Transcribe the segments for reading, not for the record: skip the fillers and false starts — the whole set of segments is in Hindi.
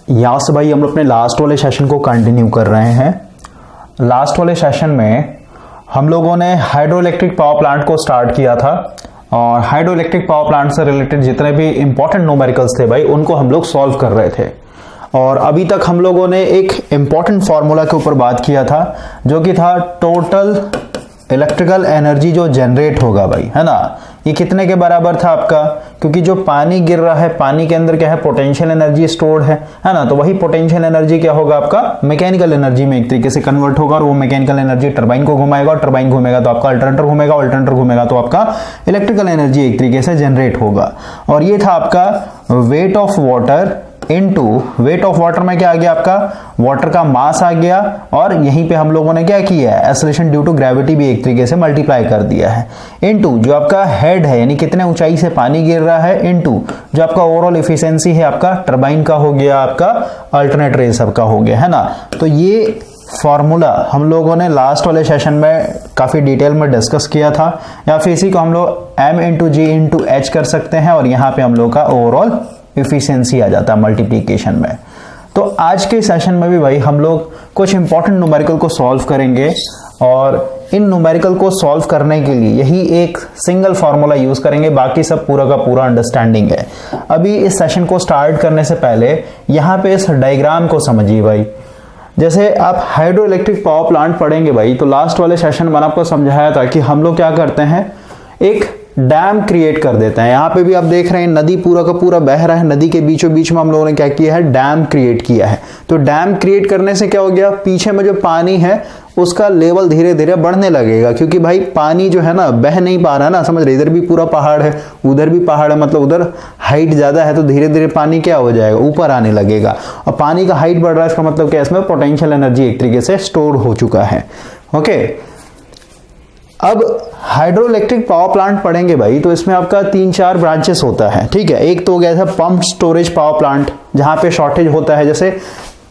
यहाँ से भाई हम लोग अपने लास्ट वाले सेशन को कंटिन्यू कर रहे हैं। लास्ट वाले सेशन में हम लोगों ने हाइड्रो इलेक्ट्रिक पावर प्लांट को स्टार्ट किया था और हाइड्रो इलेक्ट्रिक पावर प्लांट से रिलेटेड जितने भी इंपॉर्टेंट न्यूमेरिकल्स थे भाई उनको हम लोग सॉल्व कर रहे थे। और अभी तक हम लोगों ने एक इंपॉर्टेंट फॉर्मूला के ऊपर बात किया था जो कि था टोटल इलेक्ट्रिकल एनर्जी जो जनरेट होगा भाई, है ना, ये कितने के बराबर था आपका, क्योंकि जो पानी गिर रहा है पानी के अंदर क्या है, पोटेंशियल एनर्जी स्टोर्ड है ना, तो वही पोटेंशियल एनर्जी क्या होगा आपका मैकेनिकल एनर्जी में एक तरीके से कन्वर्ट होगा और वो मैकेनिकल एनर्जी टरबाइन को घुमाएगा और टरबाइन घूमेगा तो आपका अल्टरनेटर घूमेगा, अल्टरनेटर घूमेगा तो आपका इलेक्ट्रिकल एनर्जी एक तरीके से जनरेट होगा। और ये था आपका wait of water into wait of water में क्या आ गया आपका, वाटर का मास आ गया और यहीं पे हम लोगों ने क्या किया है, एक्सेलरेशन ड्यू टू ग्रेविटी भी एक तरीके से मल्टीप्लाई कर दिया है, इनटू जो आपका हेड है यानी कितने ऊंचाई से पानी गिर रहा है, इनटू जो आपका ओवरऑल एफिशिएंसी है आपका टरबाइन का हो गया, आपका अल्टरनेटर ये सब का हो गया, है ना। तो ये फॉर्मूला हम लोगों ने लास्ट वाले सेशन में काफी डिटेल में डिस्कस किया था, या फिर इसी को हम लोग m इंटू जी इंटू एच कर सकते हैं और यहाँ पे हम लोग का ओवरऑल एफिशिएंसी आ जाता है मल्टीप्लिकेशन में। तो आज के सेशन में भी भाई हम लोग कुछ इंपॉर्टेंट न्यूमेरिकल को सॉल्व करेंगे और इन न्यूमेरिकल को सॉल्व करने के लिए यही एक सिंगल फार्मूला यूज करेंगे, बाकी सब पूरा का पूरा अंडरस्टैंडिंग है। अभी इस सेशन को स्टार्ट करने से पहले यहाँ पे इस डायग्राम को समझिए भाई। जैसे आप हाइड्रो इलेक्ट्रिक पावर प्लांट पढ़ेंगे भाई तो लास्ट वाले सेशन में आपको समझाया था कि हम लोग क्या करते हैं, एक डैम क्रिएट कर देते हैं। यहाँ पे भी आप देख रहे हैं नदी पूरा का पूरा बह रहा है, नदी के बीचों बीच में हम लोगों ने क्या किया है, डैम क्रिएट किया है। तो डैम क्रिएट करने से क्या हो गया, पीछे में जो पानी है उसका लेवल धीरे धीरे बढ़ने लगेगा, क्योंकि भाई पानी जो है ना बह नहीं पा रहा है ना, समझ रहे, इधर भी पूरा पहाड़ है उधर भी पहाड़ है, मतलब उधर हाइट ज्यादा है तो धीरे धीरे पानी क्या हो जाएगा, ऊपर आने लगेगा। और पानी का हाइट बढ़ रहा है इसका मतलब क्या, इसमें पोटेंशियल एनर्जी एक तरीके से स्टोर हो चुका है। ओके, अब हाइड्रो इलेक्ट्रिक पावर प्लांट पढ़ेंगे भाई तो इसमें आपका 3-4 ब्रांचेस होता है, ठीक है। एक तो हो गया था पंप स्टोरेज पावर प्लांट जहां पे शॉर्टेज होता है। जैसे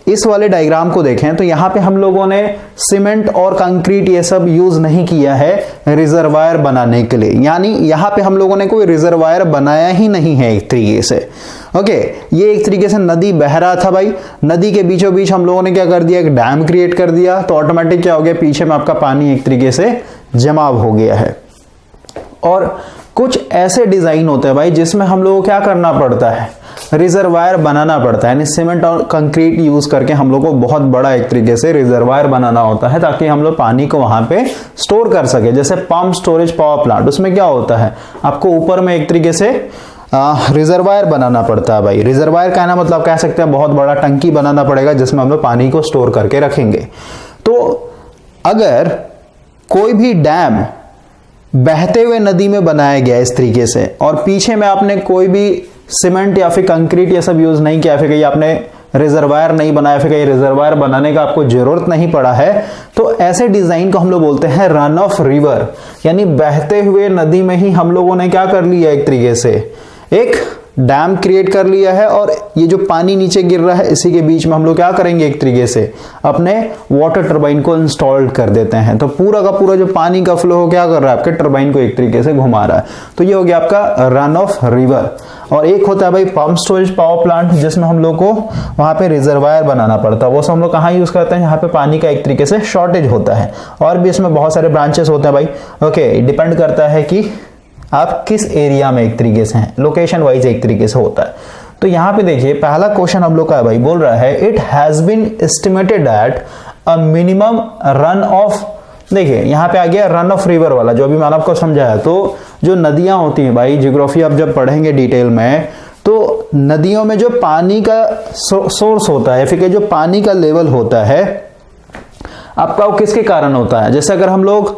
इस वाले डायग्राम को देखें तो यहाँ पे हम लोगों ने सीमेंट और कंक्रीट ये सब यूज नहीं किया है रिजर्वायर बनाने के लिए, यानी यहाँ पे हम लोगों ने कोई रिजर्वायर बनाया ही नहीं है एक तरीके से। ओके, ये एक तरीके से नदी बह रहा था भाई, नदी के बीचों बीच हम लोगों ने क्या कर दिया, एक डैम क्रिएट कर दिया, तो ऑटोमेटिक क्या हो गया, पीछे में आपका पानी एक तरीके से जमाव हो गया है। और कुछ ऐसे डिजाइन होते हैं भाई जिसमें हम लोगों को क्या करना पड़ता है, रिजर्वायर बनाना पड़ता है, यानी सीमेंट और कंक्रीट यूज करके हम लोग को बहुत बड़ा एक तरीके से रिजर्वायर बनाना होता है ताकि हम लोग पानी को वहां पे स्टोर कर सके। जैसे पंप स्टोरेज पावर प्लांट, उसमें क्या होता है, आपको ऊपर में एक तरीके से रिजर्वायर बनाना पड़ता है भाई। रिजर्वायर कहना मतलब कह सकते हैं बहुत बड़ा टंकी बनाना पड़ेगा जिसमें हम लोग पानी को स्टोर करके रखेंगे। तो अगर कोई भी डैम बहते हुए नदी में बनाया गया इस तरीके से और पीछे में आपने कोई भी सीमेंट या फिर कंक्रीट ये सब यूज नहीं किया, फिर कहीं आपने रिजर्वायर नहीं बनाया, फिर कहीं रिजर्वायर बनाने का आपको जरूरत नहीं पड़ा है, तो ऐसे डिजाइन को हम लोग बोलते हैं रन ऑफ रिवर, यानी बहते हुए नदी में ही हम लोगों ने क्या कर लिया, एक तरीके से एक डैम क्रिएट कर लिया है और ये जो पानी नीचे गिर रहा है इसी के बीच में हम लोग क्या करेंगे, एक तरीके से अपने वाटर टरबाइन को इंस्टॉल कर देते हैं। तो पूरा का पूरा जो पानी का फ्लो हो क्या कर रहा है, आपके टरबाइन को एक तरीके से घुमा रहा है। तो ये हो गया आपका रन ऑफ रिवर। और एक होता है भाई पंप स्टोरेज पावर प्लांट जिसमें हम लोग को वहां पे रिजर्वायर बनाना पड़ता है। वो सब हम लोग कहाँ यूज करते हैं, यहाँ पे पानी का एक तरीके से शॉर्टेज होता है। और भी इसमें बहुत सारे ब्रांचेस होते हैं भाई। ओके, डिपेंड करता है कि आप किस एरिया में एक तरीके से हैं, लोकेशन वाइज एक तरीके से होता है। तो यहाँ पे देखिए पहला क्वेश्चन हम लोग का है भाई, बोल रहा है it has been estimated that a minimum run off, देखिए यहाँ पे आ गया रन ऑफ रिवर वाला जो अभी मैंने आपको समझाया। तो जो नदियां होती हैं भाई, ज्योग्राफी आप जब पढ़ेंगे डिटेल में, तो नदियों में जो पानी का सोर्स होता है, फिर जो पानी का लेवल होता है आपका, वो किसके कारण होता है। जैसे अगर हम लोग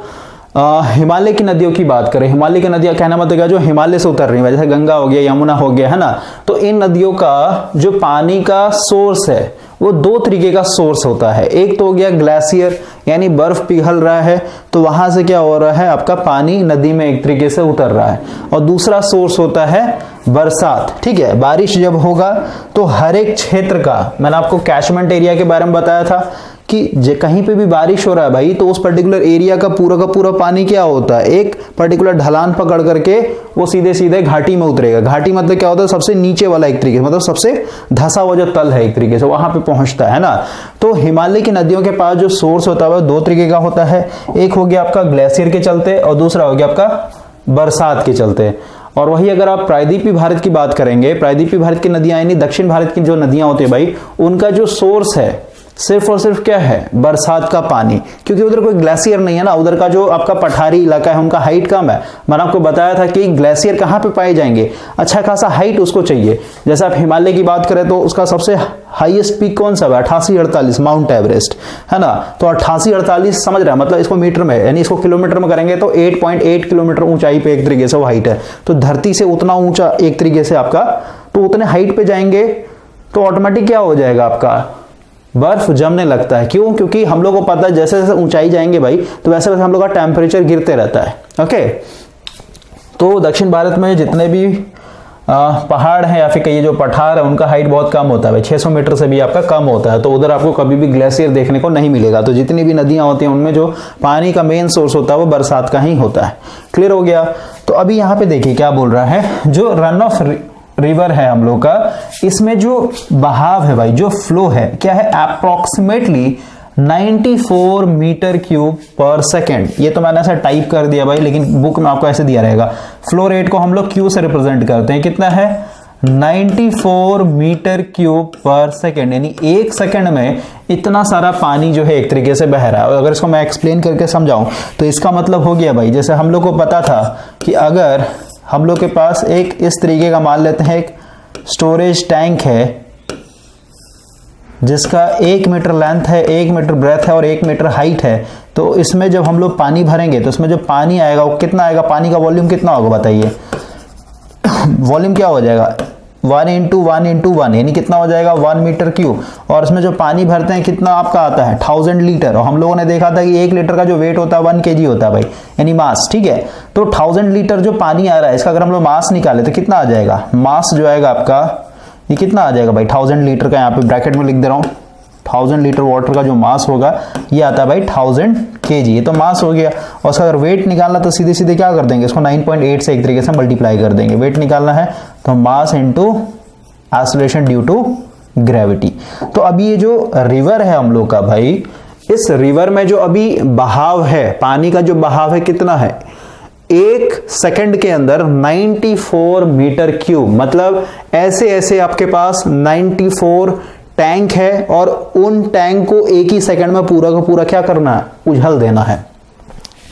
हिमालय की नदियों की बात करें, हिमालय की नदियां कहना मतलब जो हिमालय से उतर रही है, जैसे गंगा हो गया, यमुना हो गया, है ना, तो इन नदियों का जो पानी का सोर्स है वो दो तरीके का सोर्स होता है। एक तो हो गया ग्लेशियर, यानी बर्फ पिघल रहा है तो वहां से क्या हो रहा है, आपका पानी नदी में एक तरीके से उतर रहा है। और दूसरा सोर्स होता है बरसात, ठीक है, बारिश जब होगा तो हर एक क्षेत्र का, मैंने आपको कैचमेंट एरिया के बारे में बताया था कि कहीं पे भी बारिश हो रहा है भाई तो उस पर्टिकुलर एरिया का पूरा पानी क्या होता है, एक पर्टिकुलर ढलान पकड़ करके वो सीधे सीधे घाटी में उतरेगा। घाटी मतलब क्या होता है, सबसे नीचे वाला एक तरीके से, मतलब सबसे धंसा हुआ जो तल है एक तरीके से वहां पे पहुंचता है ना। तो हिमालय की नदियों के पास जो सोर्स होता है दो तरीके का होता है, एक हो गया आपका ग्लेशियर के चलते और दूसरा हो गया आपका बरसात के चलते। और वही अगर आप प्रायद्वीपीय भारत की बात करेंगे, प्रायद्वीपीय भारत की नदियां यानी दक्षिण भारत की जो नदियां होती है भाई, उनका जो सोर्स है सिर्फ और सिर्फ क्या है, बरसात का पानी, क्योंकि उधर कोई ग्लेशियर नहीं है ना। उधर का जो आपका पठारी इलाका है उनका हाइट कम है। मैंने आपको बताया था कि ग्लेशियर कहां पे पाए जाएंगे, अच्छा खासा हाइट उसको चाहिए। जैसे आप हिमालय की बात करें तो उसका सबसे हाईएस्ट पीक कौन सा है, 8848 माउंट एवरेस्ट है ना। तो 8848 समझ रहे हैं, मतलब इसको मीटर में यानी इसको किलोमीटर में करेंगे तो 8.8 किलोमीटर ऊंचाई पे एक तरीके से वो हाइट है। तो धरती से उतना ऊंचा एक तरीके से आपका, तो उतने हाइट पे जाएंगे तो ऑटोमेटिक क्या हो जाएगा, आपका बर्फ जमने लगता है। क्यों, क्योंकि हम लोग को पता है जैसे जैसे ऊंचाई जाएंगे भाई तो वैसे वैसे हम लोग का टेम्परेचर गिरते रहता है। ओके, तो दक्षिण भारत में जितने भी पहाड़ हैं या फिर कई जो पठार है उनका हाइट बहुत कम होता है, 600 मीटर से भी आपका कम होता है। तो उधर आपको कभी भी ग्लेशियर देखने को नहीं मिलेगा। तो जितनी भी नदियां होती हैं उनमें जो पानी का मेन सोर्स होता है वो बरसात का ही होता है। क्लियर हो गया। तो अभी यहाँ पे देखिए क्या बोल रहा है, जो रन ऑफ रिवर है हम लोग का, इसमें जो बहाव है भाई, जो फ्लो है क्या है, approximately 94 metre cube per second. ये तो मैंने ऐसा टाइप कर दिया भाई, लेकिन बुक में आपको ऐसे दिया रहेगा। फ्लो रेट को हम लोग क्यू से रिप्रेजेंट करते हैं, कितना है 94 मीटर क्यूब पर सेकेंड, यानी एक सेकेंड में इतना सारा पानी जो है एक तरीके से बह रहा है। और अगर इसको मैं एक्सप्लेन करके समझाऊं तो इसका मतलब हो गया भाई, जैसे हम लोग को पता था कि अगर हम लोग के पास एक इस तरीके का मान लेते हैं एक स्टोरेज टैंक है जिसका 1 मीटर लेंथ है, 1 मीटर ब्रेथ है और 1 मीटर हाइट है। तो इसमें जब हम लोग पानी भरेंगे तो इसमें जो पानी आएगा वो कितना आएगा, पानी का वॉल्यूम कितना होगा बताइए। वॉल्यूम क्या हो जाएगा, 1 × 1 × 1 यानी कितना हो जाएगा 1 मीटर क्यूब। और इसमें जो पानी भरते हैं कितना आपका आता है 1000 लीटर। और हम लोगों ने देखा था कि 1 लीटर का जो वेट होता है 1 kg होता है भाई, यानी मास। ठीक है, तो 1000 लीटर जो पानी आ रहा है इसका अगर हम लोग मास निकाले तो कितना आ जाएगा, मास जो आएगा आपका ये कितना आ जाएगा भाई 1000 लीटर का, यहाँ पे ब्रैकेट में लिख दे रहा हूँ 1000 लीटर वाटर का जो मास होगा ये आता है भाई 1000 kg। ये तो मास हो गया। और उसका अगर वेट निकालना तो सीधे सीधे क्या कर देंगे, इसको 9.8 से एक तरीके से मल्टीप्लाई कर देंगे। वेट निकालना है तो mass into acceleration due to gravity. तो अभी ये जो रिवर है हम लोग का भाई, इस रिवर में जो अभी बहाव है, पानी का जो बहाव है कितना है, 1 सेकंड के अंदर 94 मीटर क्यूब। मतलब ऐसे ऐसे आपके पास 94 टैंक है और उन टैंक को एक ही सेकंड में पूरा का पूरा क्या करना है, उझल देना है।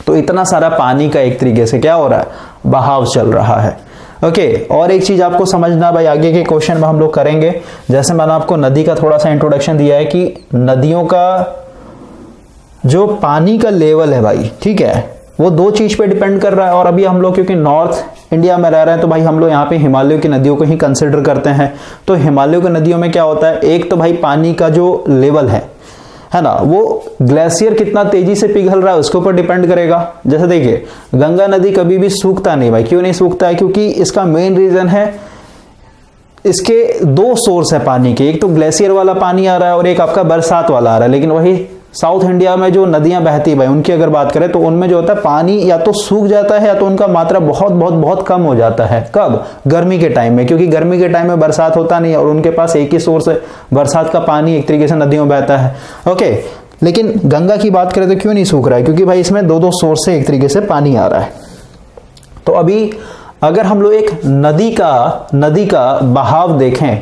तो इतना सारा पानी का एक तरीके से क्या हो रहा है, बहाव चल रहा है। ओके, और एक चीज आपको समझना भाई, आगे के क्वेश्चन में हम लोग करेंगे। जैसे मैंने आपको नदी का थोड़ा सा इंट्रोडक्शन दिया है कि नदियों का जो पानी का लेवल है भाई, ठीक है, वो दो चीज पे डिपेंड कर रहा है। और अभी हम लोग क्योंकि नॉर्थ इंडिया में रह रहे हैं तो भाई हम लोग यहाँ पे हिमालय की नदियों को ही कंसिडर करते हैं। तो हिमालय की नदियों में क्या होता है, एक तो भाई पानी का जो लेवल है ना, वो ग्लेशियर कितना तेजी से पिघल रहा है उसके ऊपर डिपेंड करेगा। जैसे देखिए गंगा नदी कभी भी सूखता नहीं भाई, क्यों नहीं सूखता है, क्योंकि इसका मेन रीजन है इसके 2 सोर्स है पानी के, एक तो ग्लेशियर वाला पानी आ रहा है और एक आपका बरसात वाला आ रहा है। लेकिन वही साउथ इंडिया में जो नदियां बहती है भाई उनकी अगर बात करें तो उनमें जो होता है पानी या तो सूख जाता है या तो उनका मात्रा बहुत बहुत बहुत कम हो जाता है। कब, गर्मी के टाइम में, क्योंकि गर्मी के टाइम में बरसात होता नहीं है और उनके पास एक ही सोर्स है, बरसात का पानी एक तरीके से नदियों में बहता है। ओके, लेकिन गंगा की बात करें तो क्यों नहीं सूख रहा है, क्योंकि भाई इसमें 2 सोर्स से एक तरीके से पानी आ रहा है। तो अभी अगर हम लोग एक नदी का बहाव देखें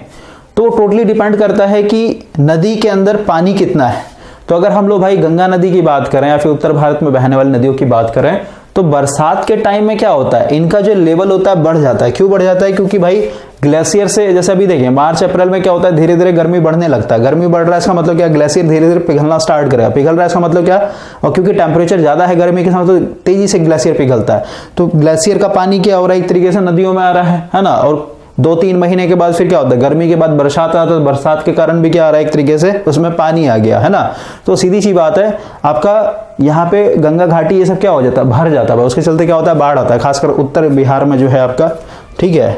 तो टोटली डिपेंड करता है कि नदी के अंदर पानी कितना है। तो अगर हम लोग भाई गंगा नदी की बात करें या फिर उत्तर भारत में बहने वाली नदियों की बात करें तो बरसात के टाइम में क्या होता है, इनका जो लेवल होता है बढ़ जाता है। क्यों बढ़ जाता है, क्योंकि भाई ग्लेशियर से, जैसे अभी देखिए मार्च अप्रैल में क्या होता है, धीरे धीरे गर्मी बढ़ने लगता है। गर्मी बढ़ रहा है इसका मतलब क्या, ग्लेशियर धीरे धीरे पिघलना स्टार्ट करेगा। पिघल रहा है इसका मतलब क्या, और क्योंकि टेम्परेचर ज्यादा है गर्मी के साथ तो तेजी से ग्लेशियर पिघलता है। तो ग्लेशियर का पानी क्या हो रहा है, एक तरीके से नदियों में आ रहा है ना। और 2-3 महीने के बाद फिर क्या होता है, गर्मी के बाद बरसात आता है, तो बरसात के कारण भी क्या आ रहा है, एक तरीके से उसमें पानी आ गया है ना। तो सीधी सी बात है, आपका यहाँ पे गंगा घाटी ये सब क्या हो जाता है, भर जाता है। उसके चलते क्या होता है, बाढ़ आता है। खासकर उत्तर बिहार में जो है आपका, ठीक है,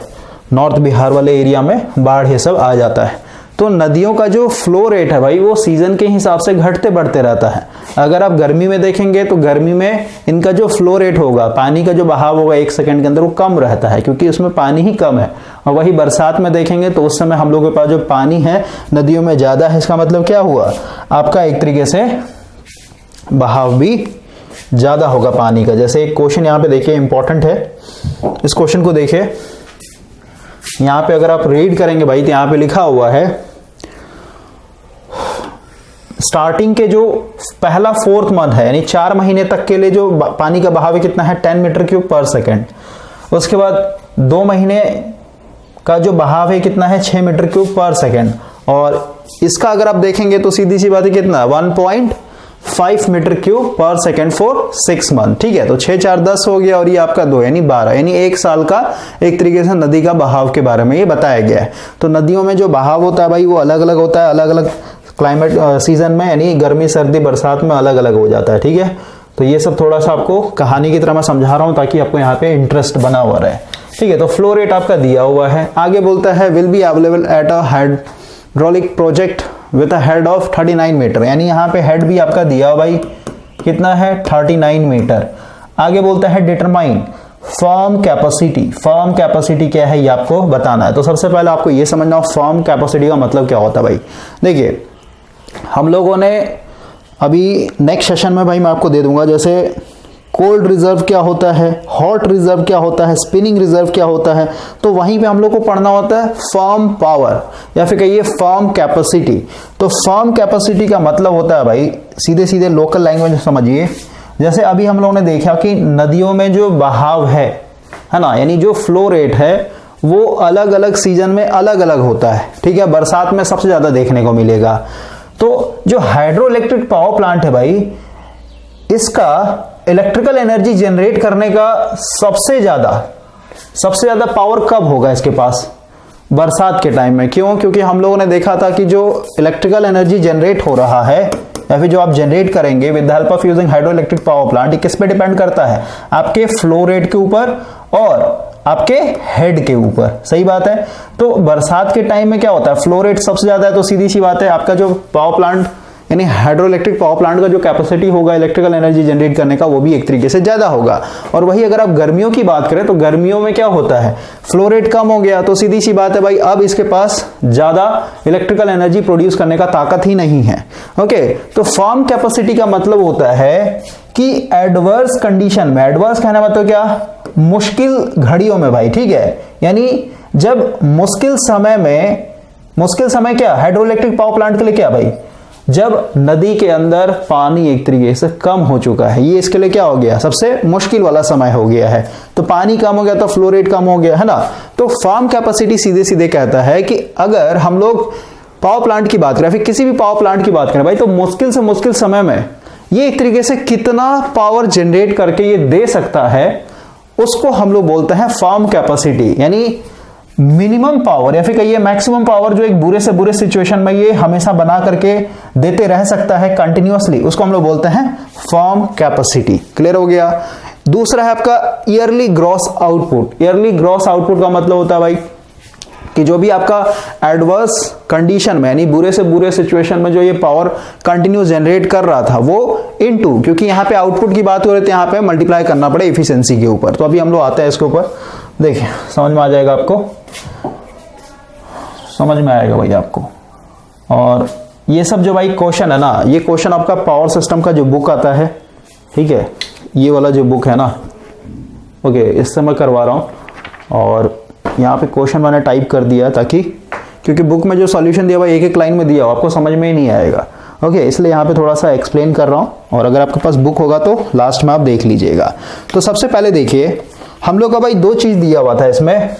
नॉर्थ बिहार वाले एरिया में बाढ़ ये सब आ जाता है। तो नदियों का जो फ्लो रेट है भाई वो सीजन के हिसाब से घटते बढ़ते रहता है। अगर आप गर्मी में देखेंगे तो गर्मी में इनका जो फ्लो रेट होगा, पानी का जो बहाव होगा 1 सेकंड के अंदर, वो कम रहता है क्योंकि उसमें पानी ही कम है। और वही बरसात में देखेंगे तो उस समय हम लोगों के पास जो पानी है नदियों में ज्यादा है। इसका मतलब क्या हुआ, आपका एक तरीके से बहाव भी ज्यादा होगा पानी का। जैसे एक क्वेश्चन यहाँ पे देखिए, इंपॉर्टेंट है, इस क्वेश्चन को देखिए। यहां पे अगर आप रीड करेंगे भाई तो यहां पे लिखा हुआ है स्टार्टिंग के जो पहला 4th मंथ है यानी 4 महीने तक के लिए जो पानी का बहाव कितना है 10 मीटर क्यूब पर सेकेंड। उसके बाद 2 महीने का जो बहाव है कितना है 6 मीटर क्यूब पर सेकेंड। और इसका अगर आप देखेंगे तो सीधी सी बात है कितना 1.5 metre cube per second for 6 month. ठीक है, तो 6 4 10 हो गया और ये आपका 2 यानी 12, यानी 1 साल का एक तरीके से नदी का बहाव के बारे में ये बताया गया है। तो नदियों में जो बहाव होता है भाई वो अलग अलग होता है, अलग अलग क्लाइमेट सीजन में, यानी गर्मी सर्दी बरसात में अलग अलग हो जाता है। ठीक है, तो ये सब थोड़ा सा आपको कहानी की तरह मैं समझा रहा हूं ताकि आपको यहाँ पे इंटरेस्ट बना हुआ रहे। ठीक है, तो फ्लो रेट आपका दिया हुआ है। आगे बोलता है will be available at a hydraulic project with a head of 39 metre, यानी यहाँ पे हेड भी आपका दिया हुआ भाई कितना है 39 मीटर। आगे बोलता है determine firm capacity. Firm capacity क्या है ये आपको बताना है। तो सबसे पहले आपको ये समझना हो फर्म कैपेसिटी का मतलब क्या होता है भाई। देखिए हम लोगों ने अभी नेक्स्ट सेशन में भाई मैं आपको दे दूंगा, जैसे कोल्ड रिजर्व क्या होता है, हॉट रिजर्व क्या होता है, स्पिनिंग रिजर्व क्या होता है, तो वहीं पे हम लोग को पढ़ना होता है फर्म पावर या फिर कहिए फर्म कैपेसिटी। तो फर्म कैपेसिटी का मतलब होता है भाई सीधे सीधे लोकल लैंग्वेज में समझिए, जैसे अभी हम लोगों ने देखा कि नदियों में जो बहाव है ना, यानी जो फ्लो रेट है वो अलग अलग सीजन में अलग अलग होता है। ठीक है, बरसात में सबसे ज्यादा देखने को मिलेगा। तो जो हाइड्रो इलेक्ट्रिक पावर प्लांट है भाई इसका इलेक्ट्रिकल एनर्जी जनरेट करने का सबसे ज्यादा पावर कब होगा इसके पास, बरसात के टाइम में। क्यों, क्योंकि हम लोगों ने देखा था कि जो इलेक्ट्रिकल एनर्जी जनरेट हो रहा है या फिर जो आप जनरेट करेंगे with the help of using hydro electric power plant, ये किस पे डिपेंड करता है, आपके फ्लो रेट के ऊपर और आपके हेड के ऊपर। सही बात है। तो बरसात के टाइम में क्या होता है, फ्लो रेट सबसे ज्यादा है, तो सीधी सी बात है आपका जो पावर प्लांट यानी हाइड्रो इलेक्ट्रिक पावर प्लांट का जो कैपेसिटी होगा इलेक्ट्रिकल एनर्जी जनरेट करने का वो भी एक तरीके से ज्यादा होगा। और वही अगर आप गर्मियों की बात करें तो गर्मियों में क्या होता है, फ्लो रेट कम हो गया, तो सीधी सी बात है भाई अब इसके पास ज्यादा इलेक्ट्रिकल एनर्जी प्रोड्यूस करने का ताकत ही नहीं है। ओके, तो फर्म कैपेसिटी का मतलब होता है कि एडवर्स कंडीशन में, एडवर्स कहना मतलब क्या, मुश्किल घड़ियों में भाई। ठीक है, यानी जब मुश्किल समय क्या हाइड्रो इलेक्ट्रिक पावर प्लांट के लिए क्या भाई, जब नदी के अंदर पानी एक तरीके से कम हो चुका है, ये इसके लिए क्या हो गया, सबसे मुश्किल वाला समय हो गया है। तो पानी कम हो गया तो फ्लो रेट कम हो गया है ना। तो फर्म कैपेसिटी सीधे सीधे कहता है कि अगर हम लोग पावर प्लांट की बात करें फिर किसी भी पावर प्लांट की बात करें भाई, तो मुश्किल से मुश्किल समय में ये एक तरीके से कितना पावर जनरेट करके ये दे सकता है उसको हम लोग बोलते हैं फर्म कैपेसिटी। यानी मिनिमम पावर या फिर कहिए मैक्सिमम पावर जो एक बुरे से बुरे सिचुएशन में ये हमेशा बना करके देते रह सकता है कंटिन्यूअसली, उसको हम लोग बोलते हैं फर्म कैपेसिटी। क्लियर हो गया। दूसरा है आपका yearly gross output. Yearly gross output का मतलब होता है भाई कि जो भी आपका एडवर्स कंडीशन में यानी बुरे से बुरे सिचुएशन में जो ये पावर कंटिन्यू जनरेट कर रहा था वो इनटू, क्योंकि यहाँ पे आउटपुट की बात हो रही थी, यहाँ पे मल्टीप्लाई करना पड़े एफिशिएंसी के ऊपर। तो अभी हम लोग आते हैं इसके ऊपर, देखिए समझ में आ जाएगा आपको, समझ में आएगा भाई आपको। और ये सब जो भाई क्वेश्चन है ना, ये क्वेश्चन आपका पावर सिस्टम का जो बुक आता है, ठीक है, ये वाला जो बुक है ना, ओके, इससे मैं करवा रहा हूँ। और यहाँ पे क्वेश्चन मैंने टाइप कर दिया ताकि, क्योंकि बुक में जो सॉल्यूशन दिया हुआ एक एक लाइन में दिया हुआ आपको समझ में ही नहीं आएगा। ओके, इसलिए यहाँ पे थोड़ा सा एक्सप्लेन कर रहा हूँ। और अगर आपके पास बुक होगा तो लास्ट में आप देख लीजिएगा। तो सबसे पहले देखिए हम लोग का भाई दो चीज दिया हुआ था इसमें,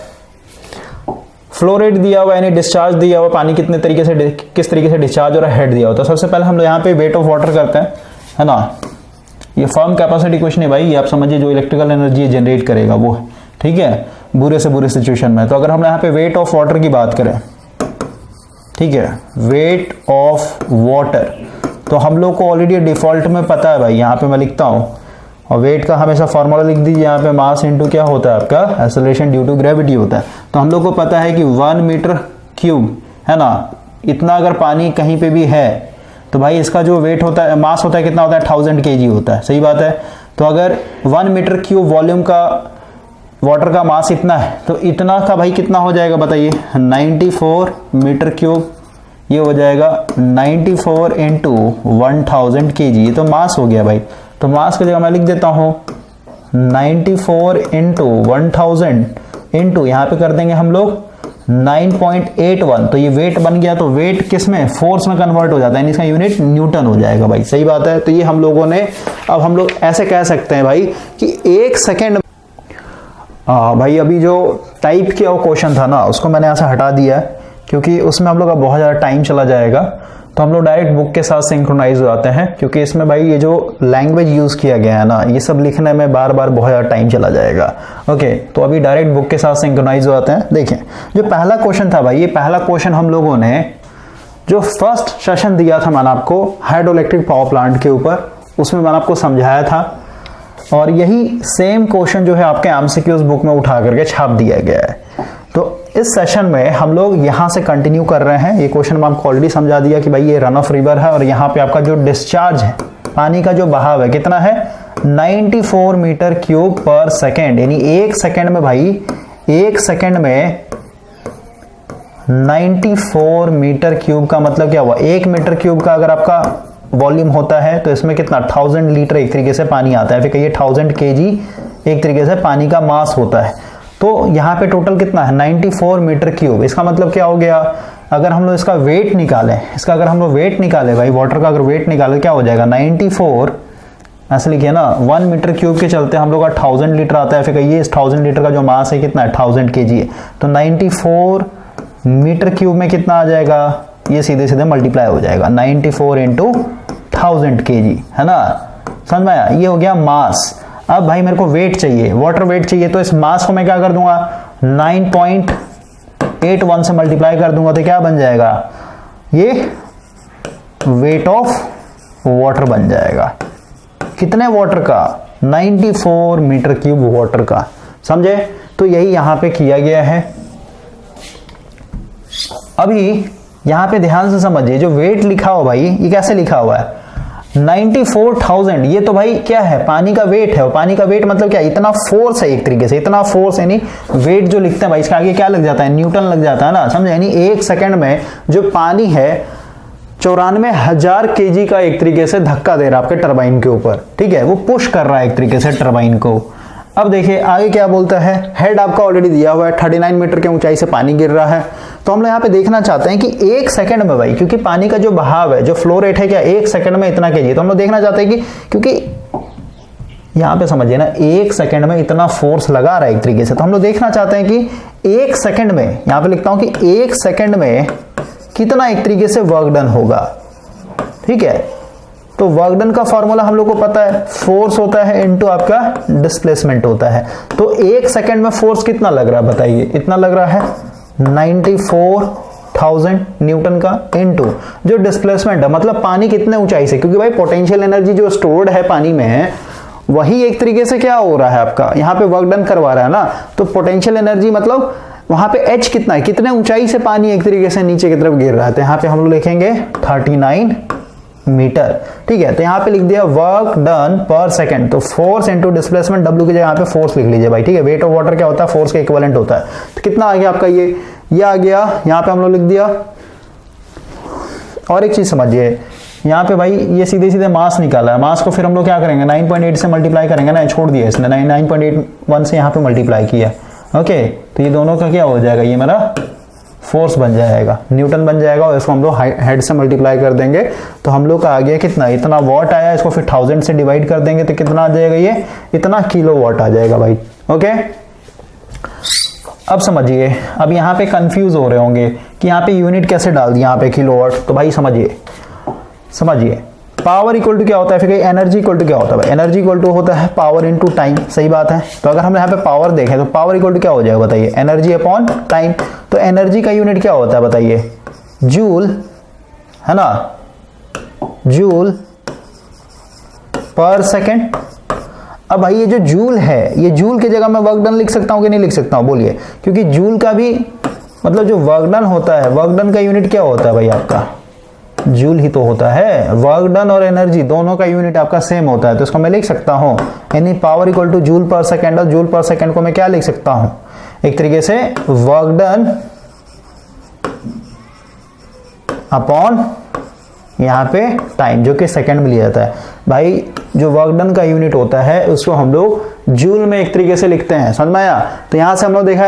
फ्लो रेट दिया हुआ यानी डिस्चार्ज दिया हुआ, पानी कितने तरीके से किस तरीके से डिस्चार्ज हो रहा है, हेड दिया हुआ। तो सबसे पहले हम लोग यहाँ पे वेट ऑफ वाटर करते हैं, है ना। ये फर्म कैपेसिटी कुछ नहीं भाई, ये आप समझिए जो इलेक्ट्रिकल एनर्जी जनरेट करेगा वो, ठीक है, बुरे से बुरे सिचुएशन में। तो अगर हम यहाँ पे वेट ऑफ वाटर की बात करें, ठीक है, वेट ऑफ वाटर, तो हम लोग को ऑलरेडी डिफॉल्ट में पता है भाई, यहाँ पे मैं लिखता हूँ। और वेट का हमेशा फॉर्मूला लिख दीजिए, यहाँ पे मास इनटू क्या होता है आपका, एक्सेलरेशन ड्यू टू ग्रेविटी होता है। तो हम लोग को पता है कि 1 मीटर क्यूब, है ना, इतना अगर पानी कहीं पे भी है तो भाई इसका जो वेट होता है, मास होता है, कितना होता है, 1000 kg होता है, सही बात है। तो अगर 1 मीटर क्यूब वॉल्यूम का वाटर का मास इतना है तो इतना का भाई कितना हो जाएगा बताइए, 94 मीटर क्यूब, ये हो जाएगा 94 इंटू 1000 kg, ये तो मास हो गया भाई। तो मास की जगह मैं लिख देता हूँ 94 इंटू 1000 इंटू यहाँ पे कर देंगे हम लोग 9.81, तो ये वेट बन गया। तो वेट किस में, फोर्स में कन्वर्ट हो जाता है, इसका यूनिट न्यूटन हो जाएगा भाई, सही बात है। तो ये हम लोगों ने, अब हम लोग ऐसे कह सकते हैं भाई कि 1 सेकेंड, भाई अभी जो टाइप किया वो क्वेश्चन था ना, उसको मैंने ऐसा हटा दिया है क्योंकि उसमें हम लोग का बहुत ज़्यादा टाइम चला जाएगा। तो हम लोग डायरेक्ट बुक के साथ सिंक्रोनाइज हो जाते हैं, क्योंकि इसमें भाई ये जो लैंग्वेज यूज़ किया गया है ना, ये सब लिखने में बार बार बहुत ज़्यादा टाइम चला जाएगा। ओके, तो अभी डायरेक्ट बुक के साथ सिंक्रोनाइज हो जाते हैं। देखिए जो पहला क्वेश्चन था भाई, ये पहला क्वेश्चन हम लोगों ने जो फर्स्ट सेशन दिया था मैंने आपको हाइड्रो इलेक्ट्रिक पावर प्लांट के ऊपर, उसमें मैंने आपको समझाया था, और यही सेम क्वेश्चन जो है आपके एमसीक्यूज बुक में उठा करके छाप दिया गया है। तो इस सेशन में हम लोग यहाँ से कंटिन्यू कर रहे हैं। ये क्वेश्चन मैं आपको ऑलरेडी समझा दिया कि भाई ये रन ऑफ रिवर है, और यहाँ पे आपका जो डिस्चार्ज है, पानी का जो बहाव है, कितना है, 94 मीटर क्यूब पर सेकेंड, यानी 1 सेकेंड में भाई, 1 सेकेंड में 94 मीटर क्यूब का मतलब क्या हुआ, 1 मीटर क्यूब का अगर आपका वॉल्यूम होता है तो इसमें कितना 1000 लीटर एक तरीके से पानी आता है, फिर कहिए 1000 kg एक तरीके से पानी का मास होता है। तो यहाँ पे टोटल कितना है, 94 मीटर क्यूब। इसका मतलब क्या हो गया, अगर हम लोग इसका वेट निकालें, इसका अगर हम लोग वेट निकालें भाई, वाटर का अगर वेट निकालें क्या हो जाएगा, 94 ऐसे लिखिए ना, 1 मीटर क्यूब के चलते हम लोग का 1000 लीटर आता है, फिर कहिए इस 1000 लीटर का जो मास है कितना है, 1000 kg है। तो 94 मीटर क्यूब में कितना आ जाएगा, ये सीधे सीधे मल्टीप्लाई हो जाएगा, 94 इंटू 1000 kg, है ना, समझ में आया। ये हो गया मास। अब भाई मेरे को वेट चाहिए, वाटर वेट चाहिए, तो इस मास को मैं क्या कर दूंगा, 9.81 से मल्टीप्लाई कर दूंगा, तो क्या बन जाएगा, ये वेट ऑफ वाटर बन जाएगा। कितने वाटर का, 94 मीटर क्यूब वाटर का, समझे। तो यही यहां पे किया गया है। अभी यहां पे ध्यान से समझिए, जो वेट लिखा हुआ भाई, ये कैसे लिखा हुआ है, 94,000, ये तो भाई क्या है, पानी का वेट है। और पानी का वेट मतलब क्या, इतना फोर्स है, एक तरीके से इतना फोर्स, यानी वेट जो लिखते हैं भाई, इसका आगे क्या लग जाता है, न्यूटन लग जाता है ना, समझे। यानी 1 सेकंड में जो पानी है 94,000 kg का एक तरीके से धक्का दे रहा है आपके टरबाइन के ऊपर, ठीक है, वो पुश कर रहा है एक तरीके से टरबाइन को। अब देखिए आगे क्या बोलता है, हेड आपका ऑलरेडी दिया हुआ है, 39 मीटर की ऊंचाई से पानी गिर रहा है। तो हम लोग यहाँ पे देखना चाहते हैं कि 1 सेकंड में भाई, क्योंकि पानी का जो बहाव है, जो फ्लो रेट है क्या, 1 सेकंड में इतना kg, तो हम लोग देखना चाहते हैं कि, क्योंकि यहाँ पे समझिए ना, 1 सेकंड में इतना फोर्स लगा रहा है एक तरीके से, तो हम लोग देखना चाहते हैं कि 1 सेकंड में, यहाँ पे लिखता हूं कि 1 सेकंड में कितना एक तरीके से वर्क डन होगा, ठीक है। तो वर्क डन का फॉर्मूला हम लोग को पता है, फोर्स होता है इनटू आपका डिस्प्लेसमेंट होता है। तो 1 सेकंड में फोर्स कितना लग रहा है बताइए, इतना लग रहा है 94,000 न्यूटन का, इनटू जो डिस्प्लेसमेंट है, मतलब पानी कितने ऊंचाई से, क्योंकि भाई पोटेंशियल एनर्जी जो स्टोर्ड है पानी में, वही एक तरीके से क्या हो रहा है आपका, यहाँ पे वर्क डन करवा रहा है ना। तो पोटेंशियल एनर्जी मतलब वहां पे h कितना है, कितने ऊंचाई से पानी एक तरीके से नीचे की तरफ गिर रहा है। तो यहाँ पे हम लोग लिखेंगे 39 मीटर, ठीक है। तो यहाँ पे लिख दिया वर्क डन पर सेकंड, तो फोर्स इनटू डिस्प्लेसमेंट, W की जगह यहाँ पे फोर्स लिख लीजिए भाई, ठीक है। वेट ऑफ वाटर क्या होता है, फोर्स के इक्विवेलेंट होता है। तो कितना आ गया आपका, ये आ गया, यहाँ पे हम लोग लिख दिया। और एक चीज समझिए, यहाँ पे भाई ये सीधे सीधे मास निकाला है, मास को फिर हम लोग क्या करेंगे, 9.8 से मल्टीप्लाई करेंगे ना, छोड़ दिया इसने, 9.81 से यहाँ पे मल्टीप्लाई किया, ओके। तो ये दोनों का क्या हो जाएगा, ये मेरा फोर्स बन जाएगा, न्यूटन बन जाएगा, और इसको हम लोग हेड से मल्टीप्लाई कर देंगे, तो हम लोग का आ गया कितना, इतना वॉट आया, इसको फिर 1000 से डिवाइड कर देंगे तो कितना आ जाएगा, ये इतना किलो वॉट आ जाएगा भाई, ओके। अब समझिए, अब यहाँ पे कंफ्यूज हो रहे होंगे कि यहाँ पे यूनिट कैसे डाल दिया यहाँ पे किलोवाट। तो भाई समझिए पावर इक्वल टू क्या होता है, फिर एनर्जी इक्वल टू क्या होता है भाई, एनर्जी इक्वल टू होता है पावर इनटू टाइम, सही बात है। तो अगर हम यहाँ पे पावर देखें तो पावर इक्वल टू क्या हो जाएगा बताइए, एनर्जी अपॉन टाइम। तो एनर्जी का यूनिट क्या होता है बताइए, जूल, है ना, जूल पर सेकेंड। अब भाई ये जो जूल है, ये जूल की जगह मैं वर्क डन लिख सकता हूं कि नहीं लिख सकता हूं, बोलिए, क्योंकि जूल का भी मतलब जो वर्क डन होता है, वर्क डन का यूनिट क्या होता है भाई आपका, जूल ही तो होता है। वर्क डन और एनर्जी दोनों का यूनिट आपका सेम होता है, तो इसको मैं लिख सकता हूं यानी पावर इक्वल टू जूल पर सेकेंड, और जूल पर सेकेंड को मैं क्या लिख सकता हूं, एक तरीके से वर्क डन अपॉन यहाँ पे टाइम, जो कि सेकंड में लिया जाता है। भाई जो वर्क डन का यूनिट होता है उसको हम लोग जूल में एक तरीके से लिखते हैं, समझ में आया। तो यहां से हम लोग देखा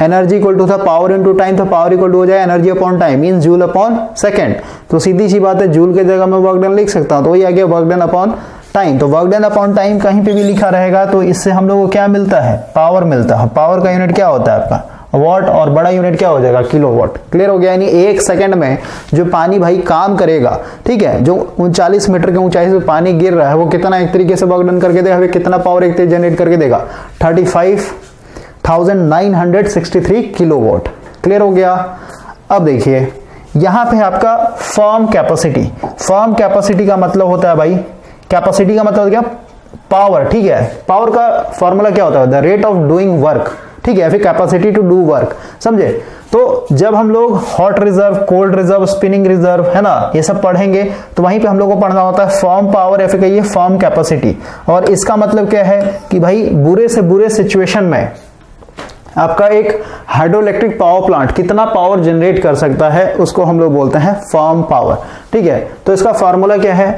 एनर्जी इक्वल टू था पावर इनटू टाइम, तो पावर इक्वल टू हो जाए energy upon time means joule upon second. तो सीधी सी बात है, जूल की जगह मैं वर्क डन लिख सकता हूं, तो वही आ गया वर्क डन अपॉन टाइम। तो वर्क डन अपॉन टाइम कहीं पे भी लिखा रहेगा तो इससे हम लोग को क्या मिलता है, पावर मिलता है। पावर का यूनिट क्या होता है आपका वॉट, और बड़ा यूनिट क्या हो जाएगा किलोवाट। क्लियर हो गया। यानी एक सेकंड में जो पानी भाई काम करेगा, ठीक है, जो 39 मीटर की ऊंचाई से पानी गिर रहा है वो कितना एक तरीके से वर्क डन करके देगा, कितना पावर एक तरीके जनरेट करके देगा 35,963 किलोवाट। क्लियर हो गया। अब देखिए यहां पे आपका फर्म कैपेसिटी, फर्म कैपेसिटी का मतलब होता है भाई, कैपेसिटी का मतलब क्या, पावर, ठीक है। पावर का फॉर्मूला क्या होता है, the rate of doing work, ठीक है, फिर कैपेसिटी टू डू वर्क, समझे। तो जब हम लोग hot reserve, cold reserve, spinning reserve, है ना, ये सब पढ़ेंगे तो वहीं पे हम लोग को पढ़ना होता है फर्म पावर या फिर कहिए फर्म कैपेसिटी। और इसका मतलब क्या है कि भाई बुरे से बुरे सिचुएशन में आपका एक हाइड्रोइलेक्ट्रिक पावर प्लांट कितना पावर जनरेट कर सकता है उसको हम लोग बोलते हैं फर्म पावर, ठीक है। तो इसका फॉर्मूला क्या है,